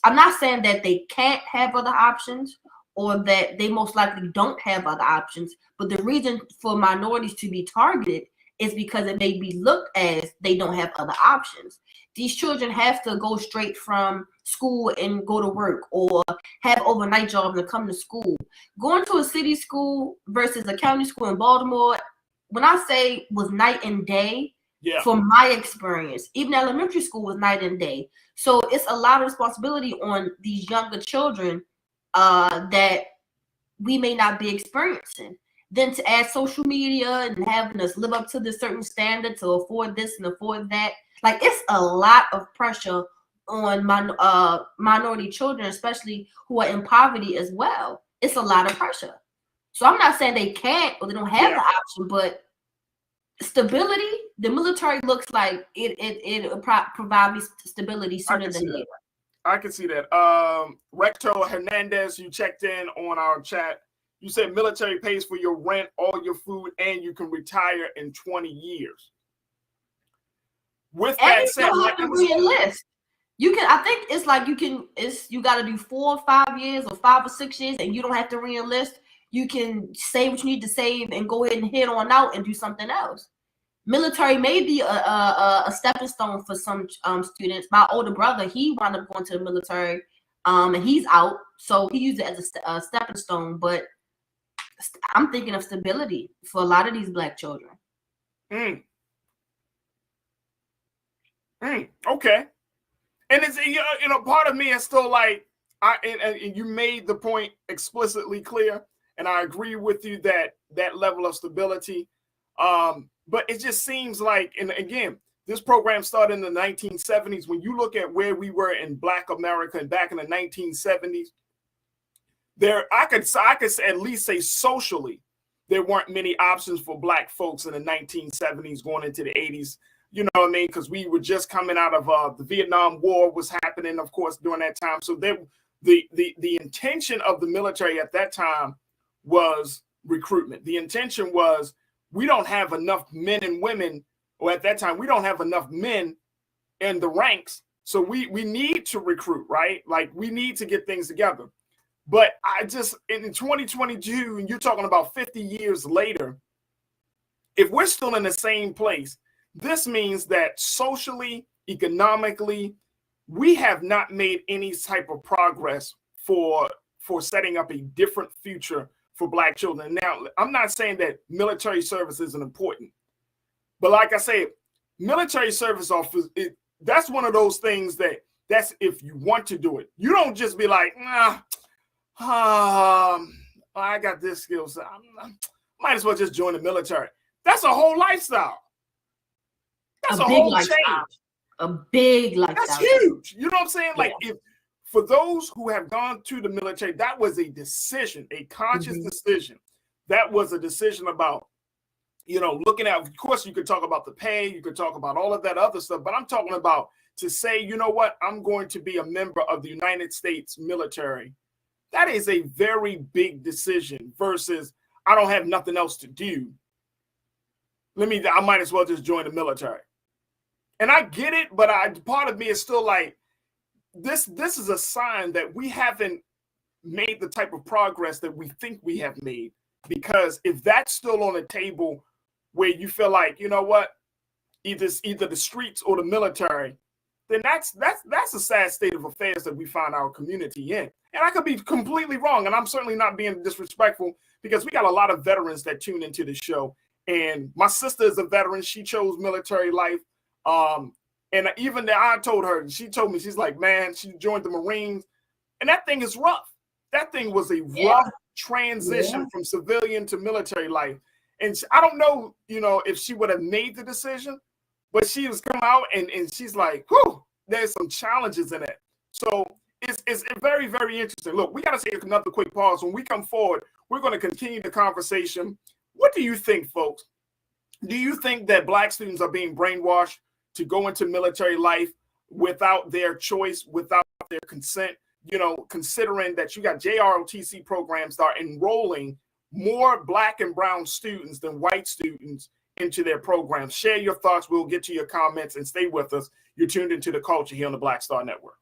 I'm not saying that they can't have other options, or that they most likely don't have other options. But the reason for minorities to be targeted is because it may be looked as they don't have other options. These children have to go straight from school and go to work, or have overnight jobs and come to school. Going to a city school versus a county school in Baltimore, when I say was night and day, from my experience, even elementary school was night and day. So it's a lot of responsibility on these younger children that we may not be experiencing. Then to add social media and having us live up to this certain standard to afford this and afford that, like, it's a lot of pressure on minority children, especially who are in poverty as well. It's a lot of pressure. So I'm not saying they can't or they don't have the option, but stability, the military looks like it provide me stability sooner than later. I can see that. Recto Hernandez, you checked in on our chat. You said military pays for your rent, all your food, and you can retire in 20 years. With that said, you don't have to re-enlist. You can, I think it's like you got to do 4 or 5 years or 5 or 6 years, and you don't have to re-enlist. You can save what you need to save and go ahead and head on out and do something else. Military may be a stepping stone for some students. My older brother, he wound up going to the military, and he's out, so he used it as a stepping stone. But I'm thinking of stability for a lot of these Black children. Okay. And it's, you know, part of me is still like, and you made the point explicitly clear, and I agree with you that level of stability. But it just seems like, and again, this program started in the 1970s. When you look at where we were in Black America and back in the 1970s, I could at least say socially, there weren't many options for Black folks in the 1970s going into the 80s. You know what I mean? Because we were just coming out of the Vietnam War was happening, of course, during that time. So the intention of the military at that time was recruitment. The intention was, we don't have enough men and women, or at that time, we don't have enough men in the ranks. So we need to recruit, right? Like, we need to get things together. But I just, in 2022, and you're talking about 50 years later, if we're still in the same place, this means that socially, economically, we have not made any type of progress for setting up a different future for Black children. Now, I'm not saying that military service isn't important, but like I said, military service that's one of those things that's if you want to do it. You don't just be like, I got this skill set, might as well just join the military. That's a whole lifestyle. That's a whole change. A big lifestyle. That's huge. You know what I'm saying? Like, if for those who have gone to the military, that was a decision, a conscious decision. That was a decision about, you know, looking at, of course, you could talk about the pay, you could talk about all of that other stuff, but I'm talking about to say, you know what, I'm going to be a member of the United States military. That is a very big decision versus, I don't have nothing else to do. I might as well just join the military. And I get it, but part of me is still like, this is a sign that we haven't made the type of progress that we think we have made. Because if that's still on the table where you feel like, you know what, either the streets or the military, then that's a sad state of affairs that we find our community in. And I could be completely wrong, and I'm certainly not being disrespectful, because we got a lot of veterans that tune into the show. And my sister is a veteran. She chose military life. And even that, I told her, she told me, she's like, man, she joined the Marines, and that thing is rough. That thing was a rough transition from civilian to military life. And I don't know, you know, if she would have made the decision, but she has come out and she's like, whew, there's some challenges in it. So it's very, very interesting. Look, we got to take another quick pause. When we come forward, we're going to continue the conversation. What do you think, folks? Do you think that Black students are being brainwashed to go into military life without their choice, without their consent? You know, considering that you got JROTC programs that are enrolling more Black and brown students than white students into their programs. Share your thoughts. We'll get to your comments and stay with us. You're tuned into The Culture here on the Black Star Network.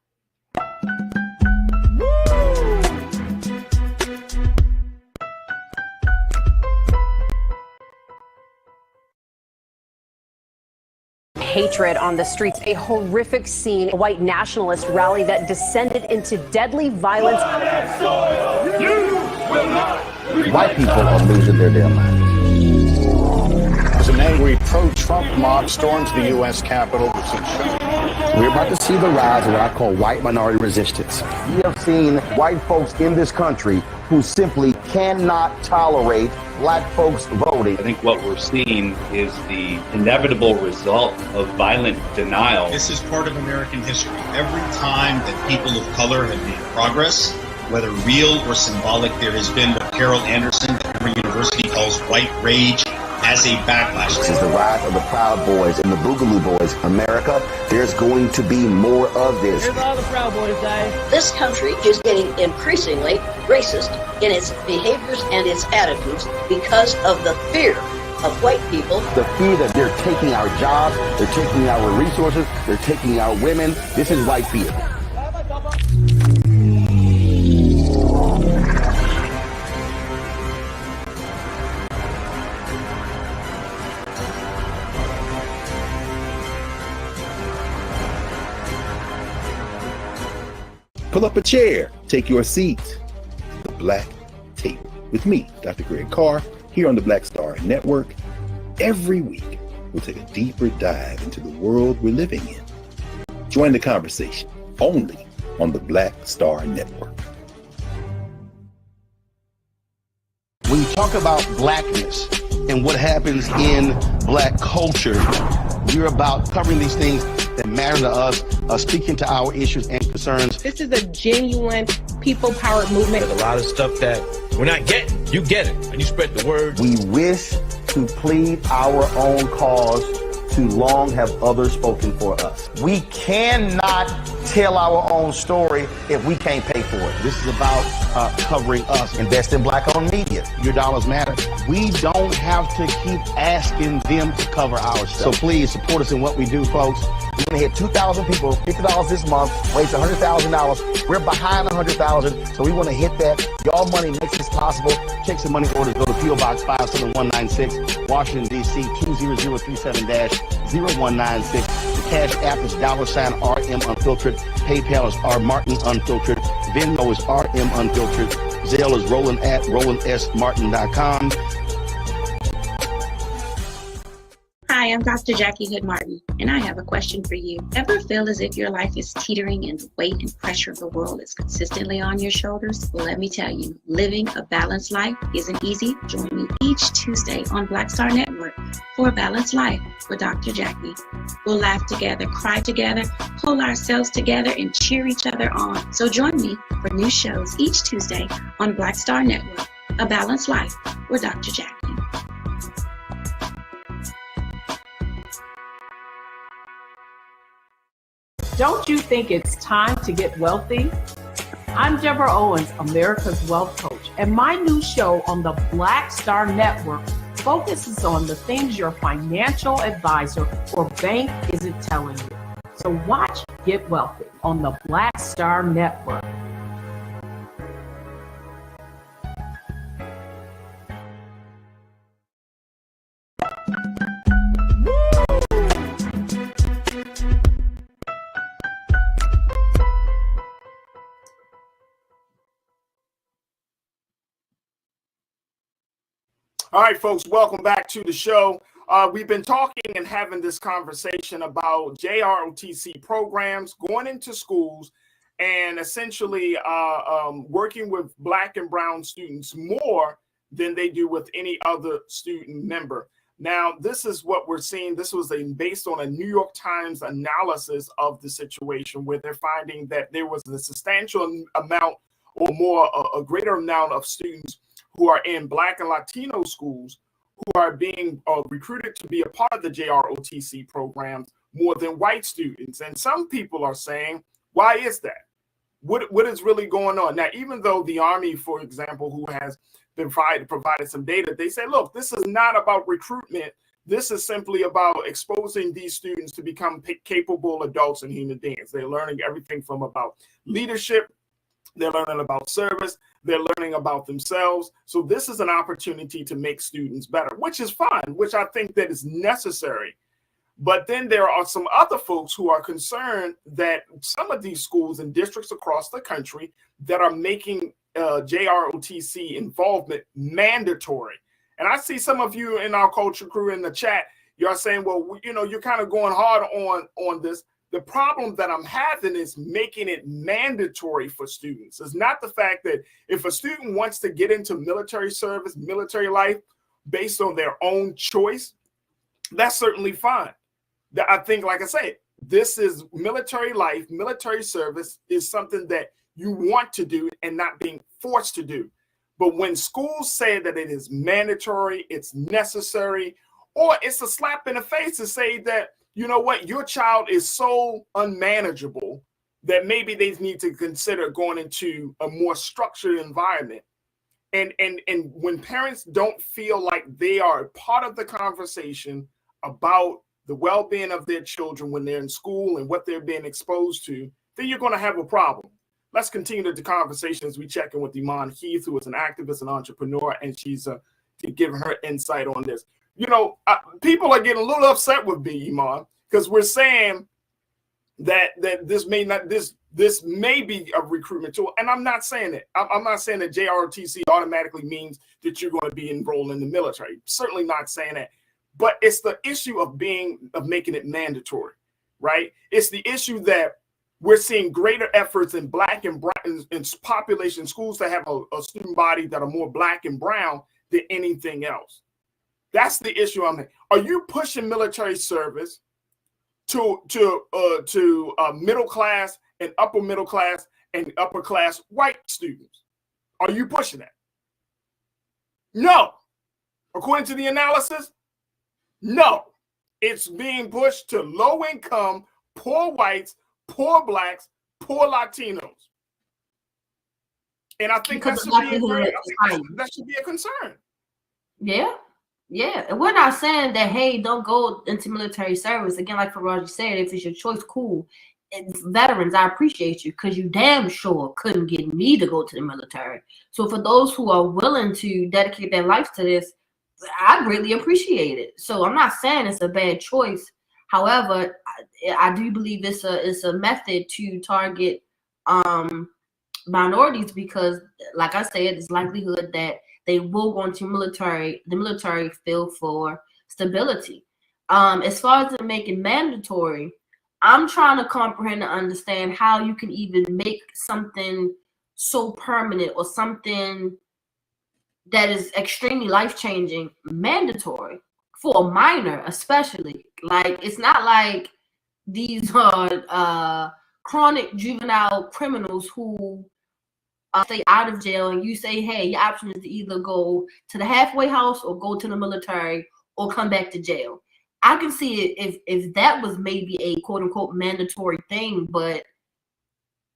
Hatred on the streets, a horrific scene, a white nationalist rally that descended into deadly violence. White people are losing their damn minds. As an angry pro-Trump mob storms the U.S. Capitol. We're about to see the rise of what I call white minority resistance. We have seen white folks in this country who simply cannot tolerate Black folks voting. I think what we're seeing is the inevitable result of violent denial. This is part of American history. Every time that people of color have made progress, whether real or symbolic, there has been what Carol Anderson at Emory University calls white rage as a backlash. This is the rise of the Proud Boys and the Boogaloo Boys. America, there's going to be more of this. Here's all the Proud Boys, guys. This country is getting increasingly racist in its behaviors and its attitudes because of the fear of white people. The fear that they're taking our jobs, they're taking our resources, they're taking our women. This is white fear. Pull up a chair, take your seat. The Black Tape with me, Dr. Greg Carr, here on the Black Star Network. Every week, we'll take a deeper dive into the world we're living in. Join the conversation only on the Black Star Network. When you talk about blackness and what happens in black culture, you're about covering these things that matter to us, speaking to our issues and concerns. This is a genuine people-powered movement. There's a lot of stuff that we're not getting. You get it, and you spread the word. We wish to plead our own cause. Too long have others spoken for us. We cannot tell our own story if we can't pay for it. This is about covering us. Invest in black-owned media. Your dollars matter. We don't have to keep asking them to cover our stuff. So please support us in what we do, folks. We're going to hit 2,000 people, $50 this month, raise $100,000. We're behind 100,000, so we want to hit that. Y'all money makes this possible. Check some money orders. Go to P.O. Box 57196, Washington, D.C. 20037-0196. The Cash App is $RM Unfiltered. PayPal is R Martin Unfiltered. Venmo is RM Unfiltered. Zelle is Roland at RolandSMartin.com. Hi, I'm Dr. Jackie Hood Martin, and I have a question for you. Ever feel as if your life is teetering and the weight and pressure of the world is consistently on your shoulders? Well, let me tell you, living a balanced life isn't easy. Join me each Tuesday on Black Star Network for A Balanced Life with Dr. Jackie. We'll laugh together, cry together, pull ourselves together, and cheer each other on. So join me for new shows each Tuesday on Black Star Network, A Balanced Life with Dr. Jackie. Don't you think it's time to get wealthy? I'm Deborah Owens, America's Wealth Coach, and my new show on the Black Star Network focuses on the things your financial advisor or bank isn't telling you. So watch Get Wealthy on the Black Star Network. All right, folks, welcome back to the show. We've been talking and having this conversation about JROTC programs, going into schools, and essentially working with Black and brown students more than they do with any other student member. Now, this is what we're seeing. This was based on a New York Times analysis of the situation, where they're finding that there was a substantial amount or more, a greater amount of students who are in Black and Latino schools who are being recruited to be a part of the JROTC programs more than white students. And some people are saying, why is that? What is really going on? Now, even though the Army, for example, who has been provided some data, they say, look, this is not about recruitment. This is simply about exposing these students to become capable adults and human beings. They're learning everything from about leadership. They're learning about service. They're learning about themselves. So this is an opportunity to make students better, which is fine, which I think that is necessary. But then there are some other folks who are concerned that some of these schools and districts across the country that are making JROTC involvement mandatory. And I see some of you in our culture crew in the chat, you're saying, well, you know, you're kind of going hard on this. The problem that I'm having is making it mandatory for students. It's not the fact that if a student wants to get into military service, military life based on their own choice, that's certainly fine. I think, like I say, this is military life, military service is something that you want to do and not being forced to do. But when schools say that it is mandatory, it's necessary, or it's a slap in the face to say that, you know what, your child is so unmanageable that maybe they need to consider going into a more structured environment. And when parents don't feel like they are part of the conversation about the well-being of their children when they're in school and what they're being exposed to, then you're going to have a problem. Let's continue the conversation as we check in with Iman Heath, who is an activist and entrepreneur, and she's giving her insight on this. You know, people are getting a little upset with me, Iman, because we're saying that this may be a recruitment tool, and I'm not saying it. I'm not saying that JROTC automatically means that you're going to be enrolled in the military. Certainly not saying that. But it's the issue of making it mandatory, right? It's the issue that we're seeing greater efforts in Black and brown in population schools that have a student body that are more Black and brown than anything else. That's the issue I'm in. Are you pushing military service to middle class and upper middle class and upper class white students? Are you pushing that? No. According to the analysis, no. It's being pushed to low income, poor whites, poor Blacks, poor Latinos. And I think that should be a concern. Yeah. Yeah. And we're not saying that, hey, don't go into military service. Again, like Farajii said, if it's your choice, cool. And veterans, I appreciate you, because you damn sure couldn't get me to go to the military. So for those who are willing to dedicate their life to this, I greatly appreciate it. So I'm not saying it's a bad choice. However, I do believe it's a method to target minorities, because, like I said, it's likelihood that they will go into the military field for stability. As far as it making mandatory, I'm trying to comprehend and understand how you can even make something so permanent or something that is extremely life-changing mandatory for a minor, especially. Like, it's not like these are chronic juvenile criminals who stay out of jail, and you say, hey, your option is to either go to the halfway house or go to the military or come back to jail. I can see it if that was maybe a quote unquote mandatory thing, but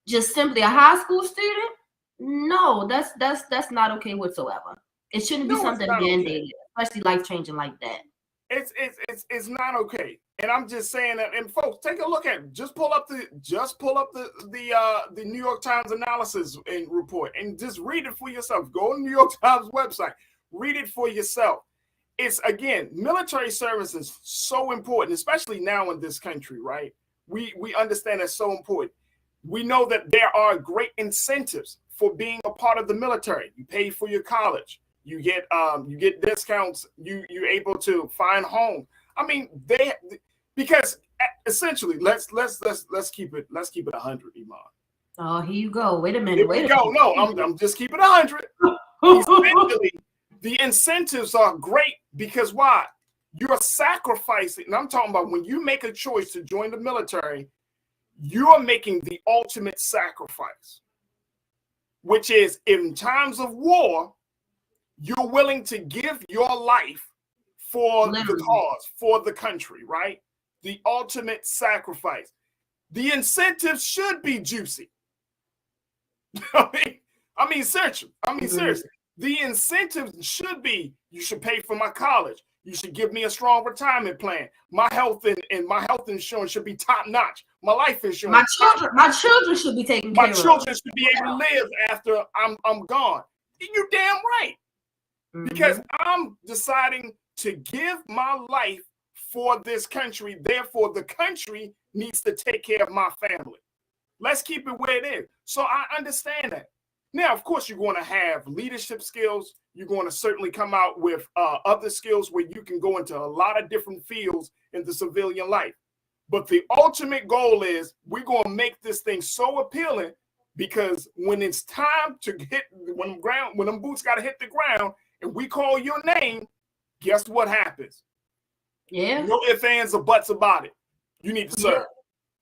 just simply a high school student, no, that's not okay whatsoever. It shouldn't be something mandated, especially life changing like that. It's not okay. And I'm just saying that. And folks, take a look at just pull up the New York Times analysis and report and just read it for yourself. Go to the New York Times website, read it for yourself. It's, again, military service is so important, especially now in this country, right? We understand it's so important. We know that there are great incentives for being a part of the military. You pay for your college. You get discounts. You're able to find home. I mean, because essentially, let's keep it 100, Iman. Oh, here you go. Wait a minute. No, I'm just keeping 100. Essentially, the incentives are great because why? You're sacrificing, and I'm talking about when you make a choice to join the military, you're making the ultimate sacrifice, which is in times of war, you're willing to give your life for the cause, for the country, right? The ultimate sacrifice. The incentives should be juicy. I mean, seriously. The incentives should be, you should pay for my college. You should give me a strong retirement plan. My health and my health insurance should be top notch. My life insurance. My children should be taken care of. My children should be able to live after I'm gone. You're damn right. Because I'm deciding to give my life for this country. Therefore, the country needs to take care of my family. Let's keep it where it is. So I understand that. Now, of course, you're going to have leadership skills. You're going to certainly come out with other skills where you can go into a lot of different fields in the civilian life. But the ultimate goal is we're going to make this thing so appealing, because when it's time to hit, when them boots got to hit the ground and we call your name, guess what happens? Yeah. No ifs, ands, or buts about it. You need to serve.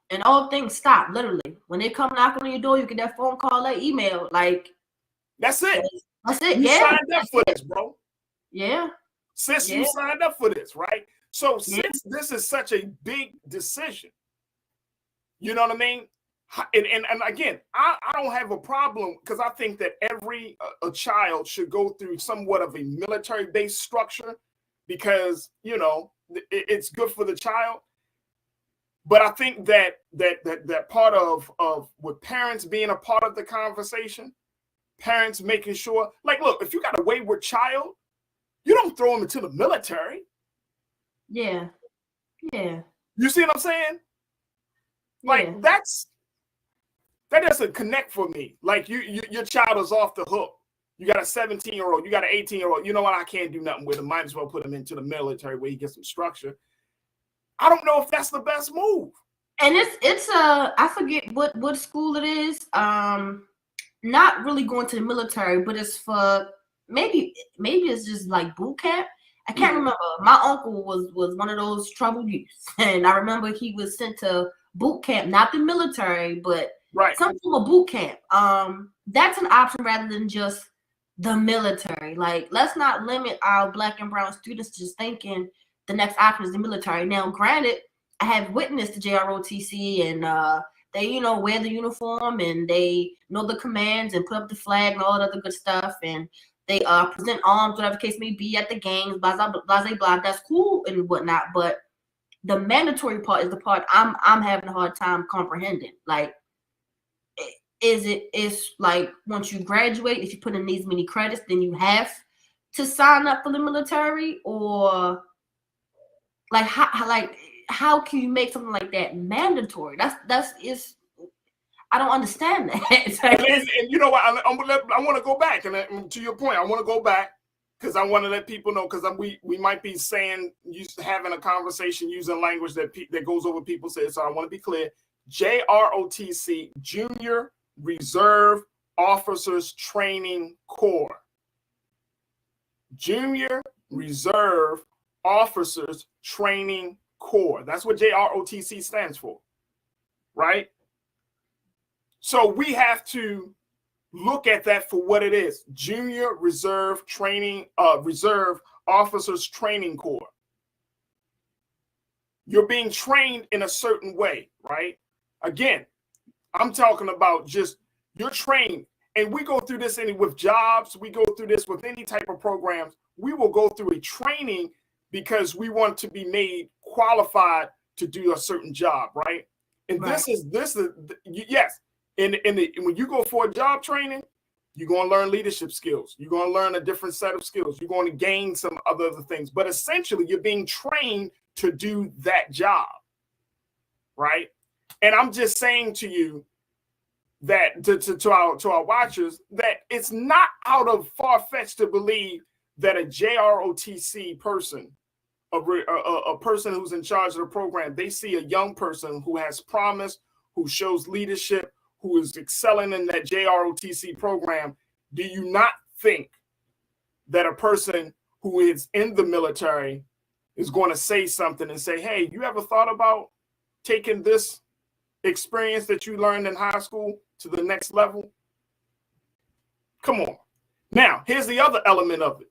And all things stop, literally. When they come knocking on your door, you get that phone call, that email. Like, that's it. That's it. You Yeah. signed up for this, bro. Yeah. Sis, Yeah. you signed up for this, right? So since this is such a big decision, you know what I mean? And again, I don't have a problem because I think that every a child should go through somewhat of a military-based structure because, you know, it's good for the child. But I think that part of with parents being a part of the conversation, parents making sure, like, look, if you got a wayward child, you don't throw them into the military. Yeah. Yeah. You see what I'm saying? Like that doesn't connect for me. Like your child is off the hook. You got a 17-year-old, you got an 18-year-old. You know what? I can't do nothing with him. Might as well put him into the military where he gets some structure. I don't know if that's the best move. And it's I forget what school it is. Not really going to the military, but it's for maybe it's just like boot camp. I can't remember. My uncle was one of those troubled youths, and I remember he was sent to boot camp, not the military, but some form of boot camp. That's an option rather than just the military. Like, let's not limit our Black and brown students to just thinking the next option is the military. Now, granted, I have witnessed the JROTC, and they, you know, wear the uniform and they know the commands and put up the flag and all that other good stuff, and they present arms, whatever the case may be, at the games, blah blah blah. That's cool and whatnot, but the mandatory part is the part I'm having a hard time comprehending. Like, it's like once you graduate, if you put in these many credits, then you have to sign up for the military, or like how can you make something like that mandatory? That's I don't understand that. and you know what? I want to go back, and to your point, I want to go back because I want to let people know, because we might be having a conversation using language that goes over people's heads. So I want to be clear. JROTC, Junior Reserve Officers Training Corps. Junior Reserve Officers Training Corps. That's what JROTC stands for, right? So we have to look at that for what it is. Junior Reserve Training, Reserve Officers Training Corps. You're being trained in a certain way, right? Again, I'm talking about just you're trained, and we go through this with jobs. We go through this with any type of programs. We will go through a training because we want to be made qualified to do a certain job, right? And this is yes. When you go for a job training, you're going to learn leadership skills. You're going to learn a different set of skills. You're going to gain some other things. But essentially, you're being trained to do that job, right? And I'm just saying to you that to our watchers that it's not out of far-fetched to believe that a JROTC person, a person who's in charge of the program, they see a young person who has promise, who shows leadership, who is excelling in that JROTC program. Do you not think that a person who is in the military is going to say something and say, hey, you ever thought about taking this experience that you learned in high school to the next level? Come on. Now, here's the other element of it.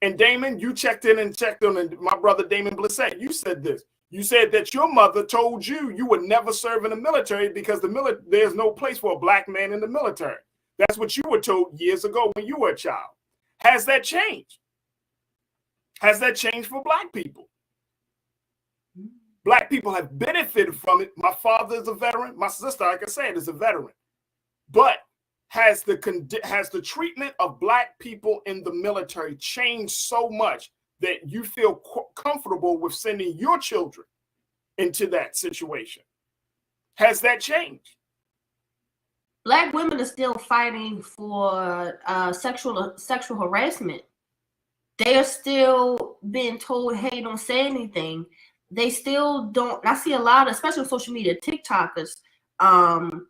And Damon, you checked in and checked on, and my brother Damon Blissett, you said this. You said that your mother told you would never serve in the military because there's no place for a Black man in the military. That's what you were told years ago when you were a child. Has that changed? Has that changed for Black people? Black people have benefited from it. My father is a veteran. My sister, like I said, is a veteran. But has the treatment of Black people in the military changed so much that you feel comfortable with sending your children into that situation? Has that changed? Black women are still fighting for sexual harassment. They are still being told, hey, don't say anything. They still don't. I see a lot of, especially on social media, TikTokers,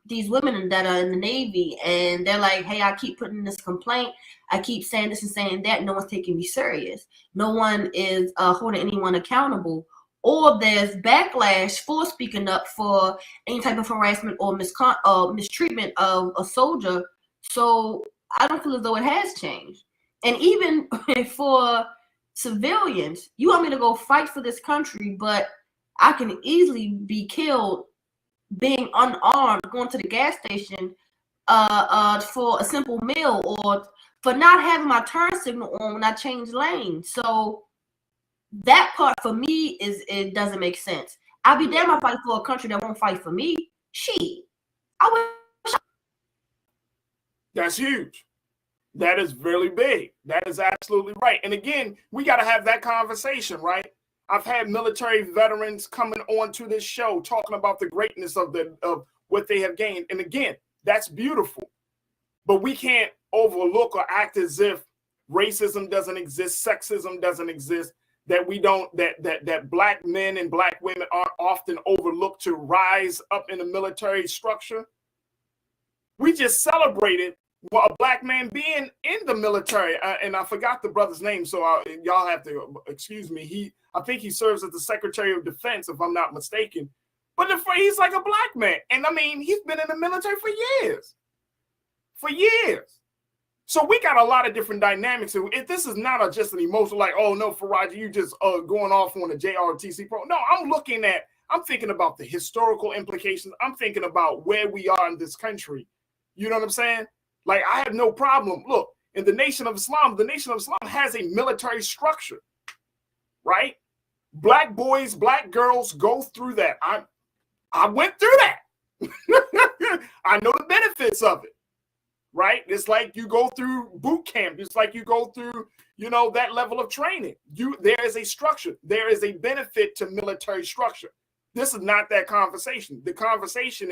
these women that are in the Navy, and they're like, hey, I keep putting this complaint. I keep saying this and saying that. No one's taking me serious. No one is holding anyone accountable. Or there's backlash for speaking up for any type of harassment or mistreatment of a soldier. So I don't feel as though it has changed. And even for civilians, you want me to go fight for this country, but I can easily be killed being unarmed, going to the gas station for a simple meal, or for not having my turn signal on when I change lanes. So that part for me it doesn't make sense. I'll be damn if I fight for a country that won't fight for me. Shit. That's huge. That is really big. That is absolutely right. And again, we got to have that conversation, right? I've had military veterans coming on to this show talking about the greatness of what they have gained. And again, that's beautiful. But we can't overlook or act as if racism doesn't exist, sexism doesn't exist, that we don't, that black men and black women aren't often overlooked to rise up in the military structure. We just celebrated a black man being in the military, and I forgot the brother's name, so y'all have to excuse me. I think he serves as the Secretary of Defense, if I'm not mistaken. But he's like a black man, and I mean, he's been in the military for years. So we got a lot of different dynamics. This is not just an emotional, like, oh no, Farajii, you just going off on a JROTC pro. No, I'm thinking about the historical implications. I'm thinking about where we are in this country. You know what I'm saying? Like, I have no problem. Look, in the Nation of Islam has a military structure, right? Black boys, black girls go through that. I went through that. I know the benefits of it, right? It's like you go through boot camp. It's like you go through, that level of training. There is a structure. There is a benefit to military structure. This is not that conversation. The conversation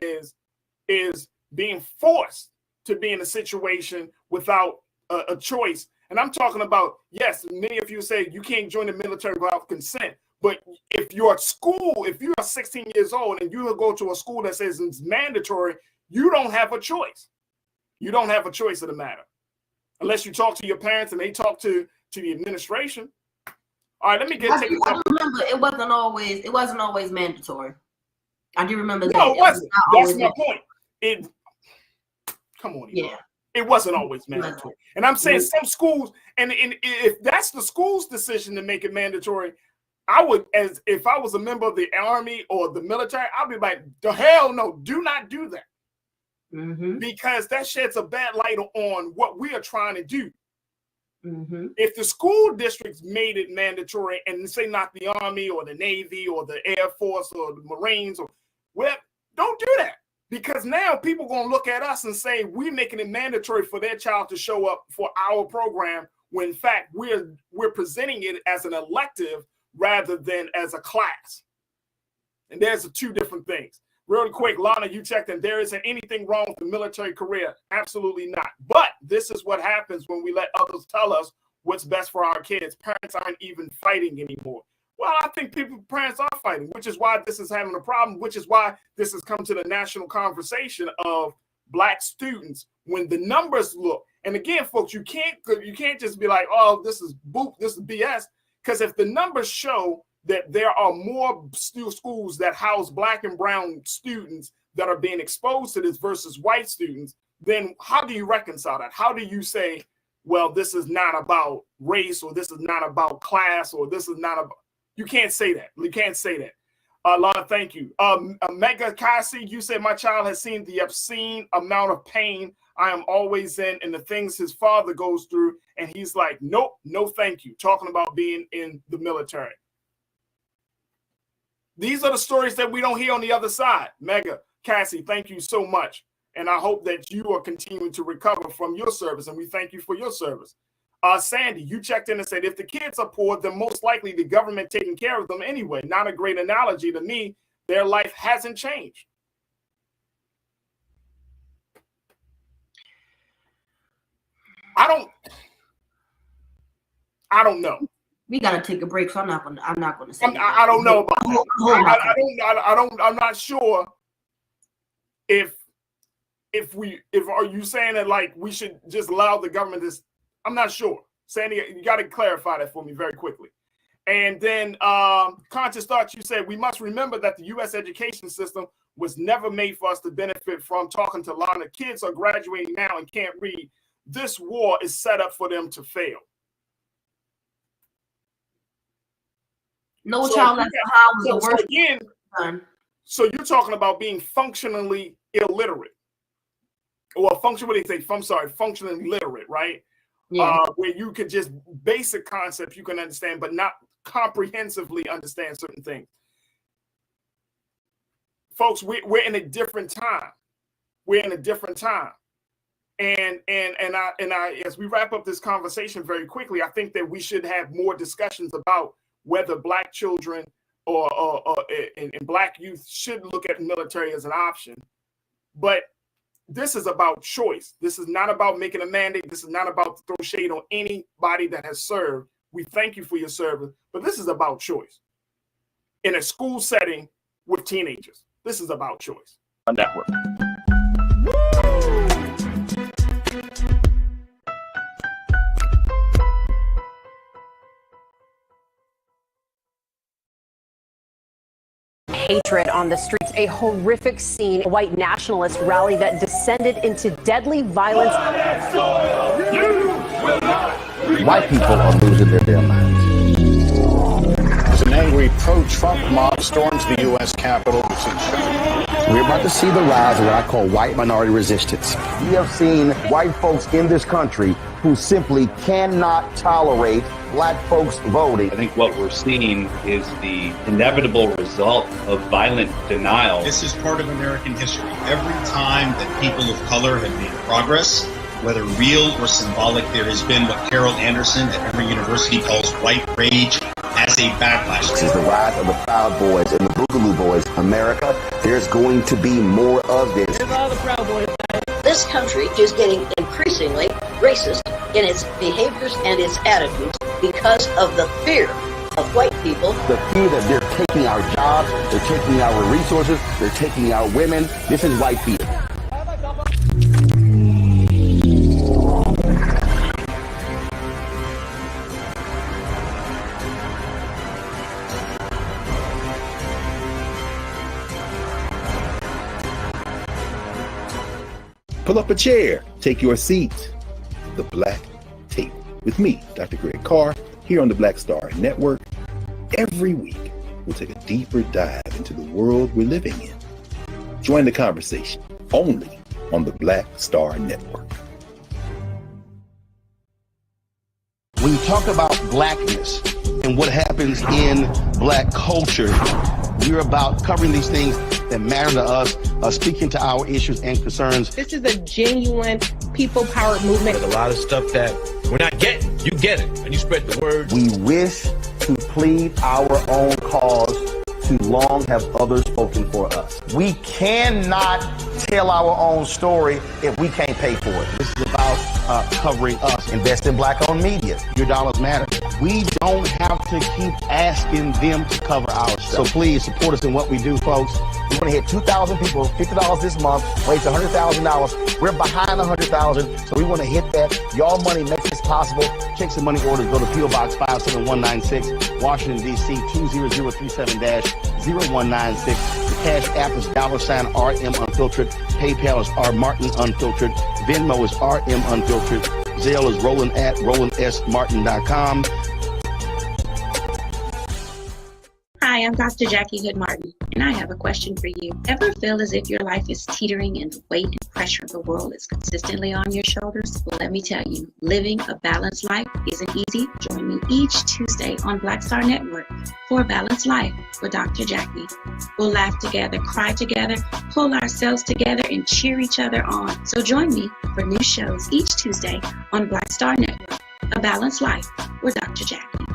is being forced to be in a situation without a choice. And I'm talking about, yes, many of you say you can't join the military without consent. But if you're at school, if you're 16 years old and you go to a school that says it's mandatory, you don't have a choice. You don't have a choice of the matter. Unless you talk to your parents and they talk to the administration. All right, let me I remember it wasn't always mandatory. I do remember that. No, it wasn't. That's my point. Come on, yeah. It wasn't always mandatory. And I'm saying some schools, and if that's the school's decision to make it mandatory, I would, as if I was a member of the army or the military, I'd be like, the hell no, do not do that. Mm-hmm. Because that sheds a bad light on what we are trying to do. Mm-hmm. If the school districts made it mandatory and say not the Army or the Navy or the Air Force or the Marines, don't do that. Because now people are going to look at us and say we're making it mandatory for their child to show up for our program, when in fact we're presenting it as an elective rather than as a class. And there's two different things. Really quick, Lana, you checked and there isn't anything wrong with the military career. Absolutely not. But this is what happens when we let others tell us what's best for our kids. Parents aren't even fighting anymore. Well, I think parents are fighting, which is why this is having a problem, which is why this has come to the national conversation of black students. When the numbers look, and again, folks, you can't just be like, oh, this is BS, because if the numbers show that there are more schools that house black and brown students that are being exposed to this versus white students, then how do you reconcile that? How do you say, well, this is not about race, or this is not about class, or this is not about... You can't say that. You can't say that. Lana, thank you. Mega Cassie, you said my child has seen the obscene amount of pain I am always in and the things his father goes through. And he's like, nope, no thank you. Talking about being in the military. These are the stories that we don't hear on the other side. Mega Cassie, thank you so much. And I hope that you are continuing to recover from your service. And we thank you for your service. Sandy, you checked in and said, if the kids are poor, then most likely the government taking care of them anyway. Not a great analogy to me. Their life hasn't changed. I don't know. We gotta take a break, so I'm not gonna say. I don't know about that. I'm not sure if are you saying that like we should just allow the government this? I'm not sure. Sandy, you got to clarify that for me very quickly. And then Conscious Thoughts, you said we must remember that the U.S. education system was never made for us to benefit from. Talking to Lana, kids are graduating now and can't read. this war is set up for them to fail. No Child Left Behind was the worst. Again, so you're talking about being functionally illiterate, or functionally literate, right? Yeah. Where you can just basic concepts you can understand, but not comprehensively understand certain things. Folks, we're in a different time. We're in a different time. And I, as we wrap up this conversation very quickly, I think that we should have more discussions about whether Black children and Black youth should look at military as an option. But this is about choice. This is not about making a mandate. This is not about to throw shade on anybody that has served. We thank you for your service, but this is about choice. In a school setting with teenagers, this is about choice. A network. Hatred on the streets, a horrific scene, a white nationalist rally that descended into deadly violence. White people are losing their damn minds. As an angry pro-Trump mob storms the U.S. Capitol. We're about to see the rise of what I call white minority resistance. We have seen white folks in this country who simply cannot tolerate Black folks voting. I think what we're seeing is the inevitable result of violent denial. This is part of American history. Every time that people of color have made progress, whether real or symbolic, there has been what Carol Anderson at Emory University calls white rage as a backlash. This is the rise of the Proud Boys and the Boogaloo Boys. America, there's going to be more of this. Here's all the Proud Boys. This country is getting increasingly racist in its behaviors and its attitudes because of the fear of white people. The fear that they're taking our jobs, they're taking our resources, they're taking our women. This is white fear. Pull up a chair, take your seat. The Black Tape with me, Dr. Greg Carr, here on the Black Star Network. Every week, we'll take a deeper dive into the world we're living in. Join the conversation only on the Black Star Network. When you talk about blackness and what happens in Black culture, we're about covering these things that matter to us, speaking to our issues and concerns. This is a genuine people-powered movement. There's a lot of stuff that we're not getting. You get it, and you spread the word. We wish to plead our own cause. Too long have others spoken for us. We cannot tell our own story if we can't pay for it. This is about covering us. Invest in Black-owned media. Your dollars matter. We don't have to keep asking them to cover our stuff. So please support us in what we do, folks. We want to hit 2,000 people, $50 this month, raise $100,000. We're behind 100,000, so we want to hit that. Y'all money makes this possible. Checks and money orders go to P.O. Box 57196, Washington, D.C. 20037-0196. The Cash App is $RM Unfiltered. PayPal is R Martin Unfiltered. Venmo is RM Unfiltered. Zelle is Roland at RolandSMartin.com. Hi, I'm Dr. Jackie Hood Martin, and I have a question for you. Ever feel as if your life is teetering and the weight and pressure of the world is consistently on your shoulders? Well, let me tell you, living a balanced life isn't easy. Join me each Tuesday on Black Star Network for a Balanced Life with Dr. Jackie. We'll laugh together, cry together, pull ourselves together, and cheer each other on. So join me for new shows each Tuesday on Black Star Network, A Balanced Life with Dr. Jackie.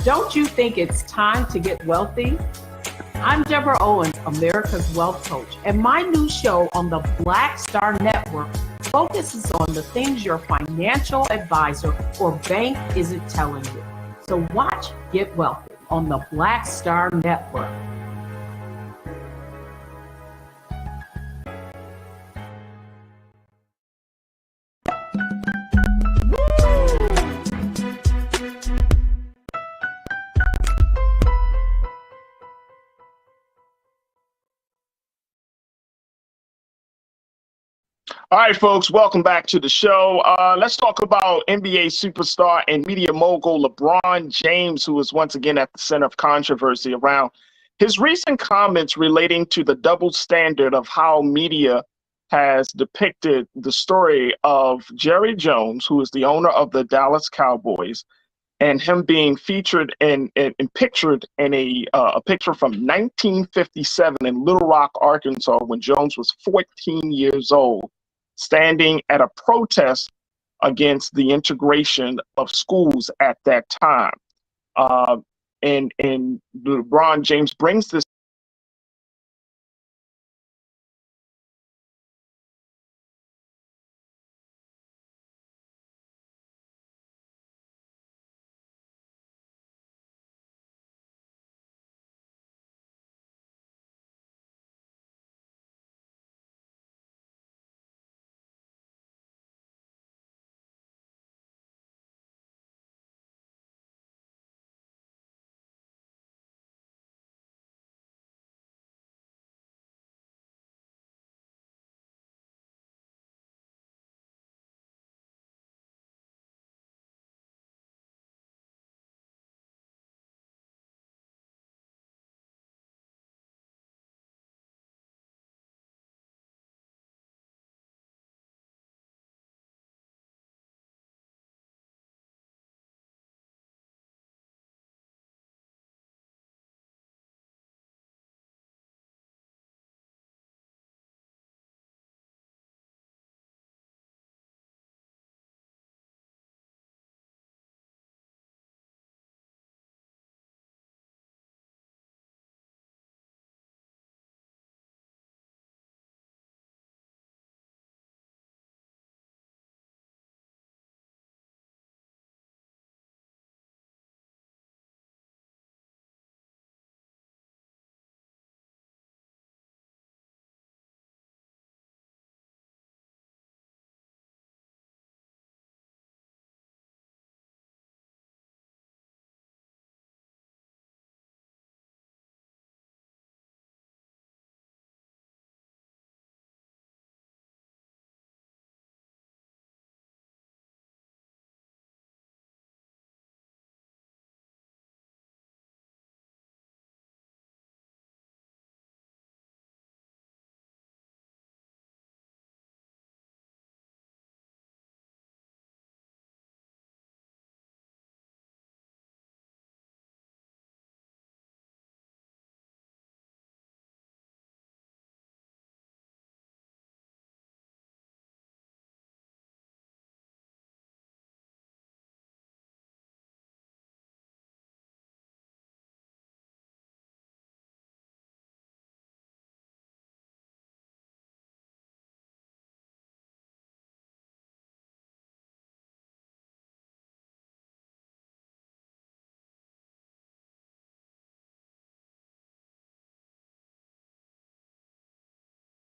Don't you think it's time to get wealthy? I'm Deborah Owens, America's Wealth Coach, and my new show on the Black Star Network focuses on the things your financial advisor or bank isn't telling you. So watch Get Wealthy on the Black Star Network. All right, folks, welcome back to the show. Let's talk about NBA superstar and media mogul LeBron James, who is once again at the center of controversy around his recent comments relating to the double standard of how media has depicted the story of Jerry Jones, who is the owner of the Dallas Cowboys, and him being featured and pictured in a picture from 1957 in Little Rock, Arkansas, when Jones was 14 years old, standing at a protest against the integration of schools at that time. And LeBron James brings this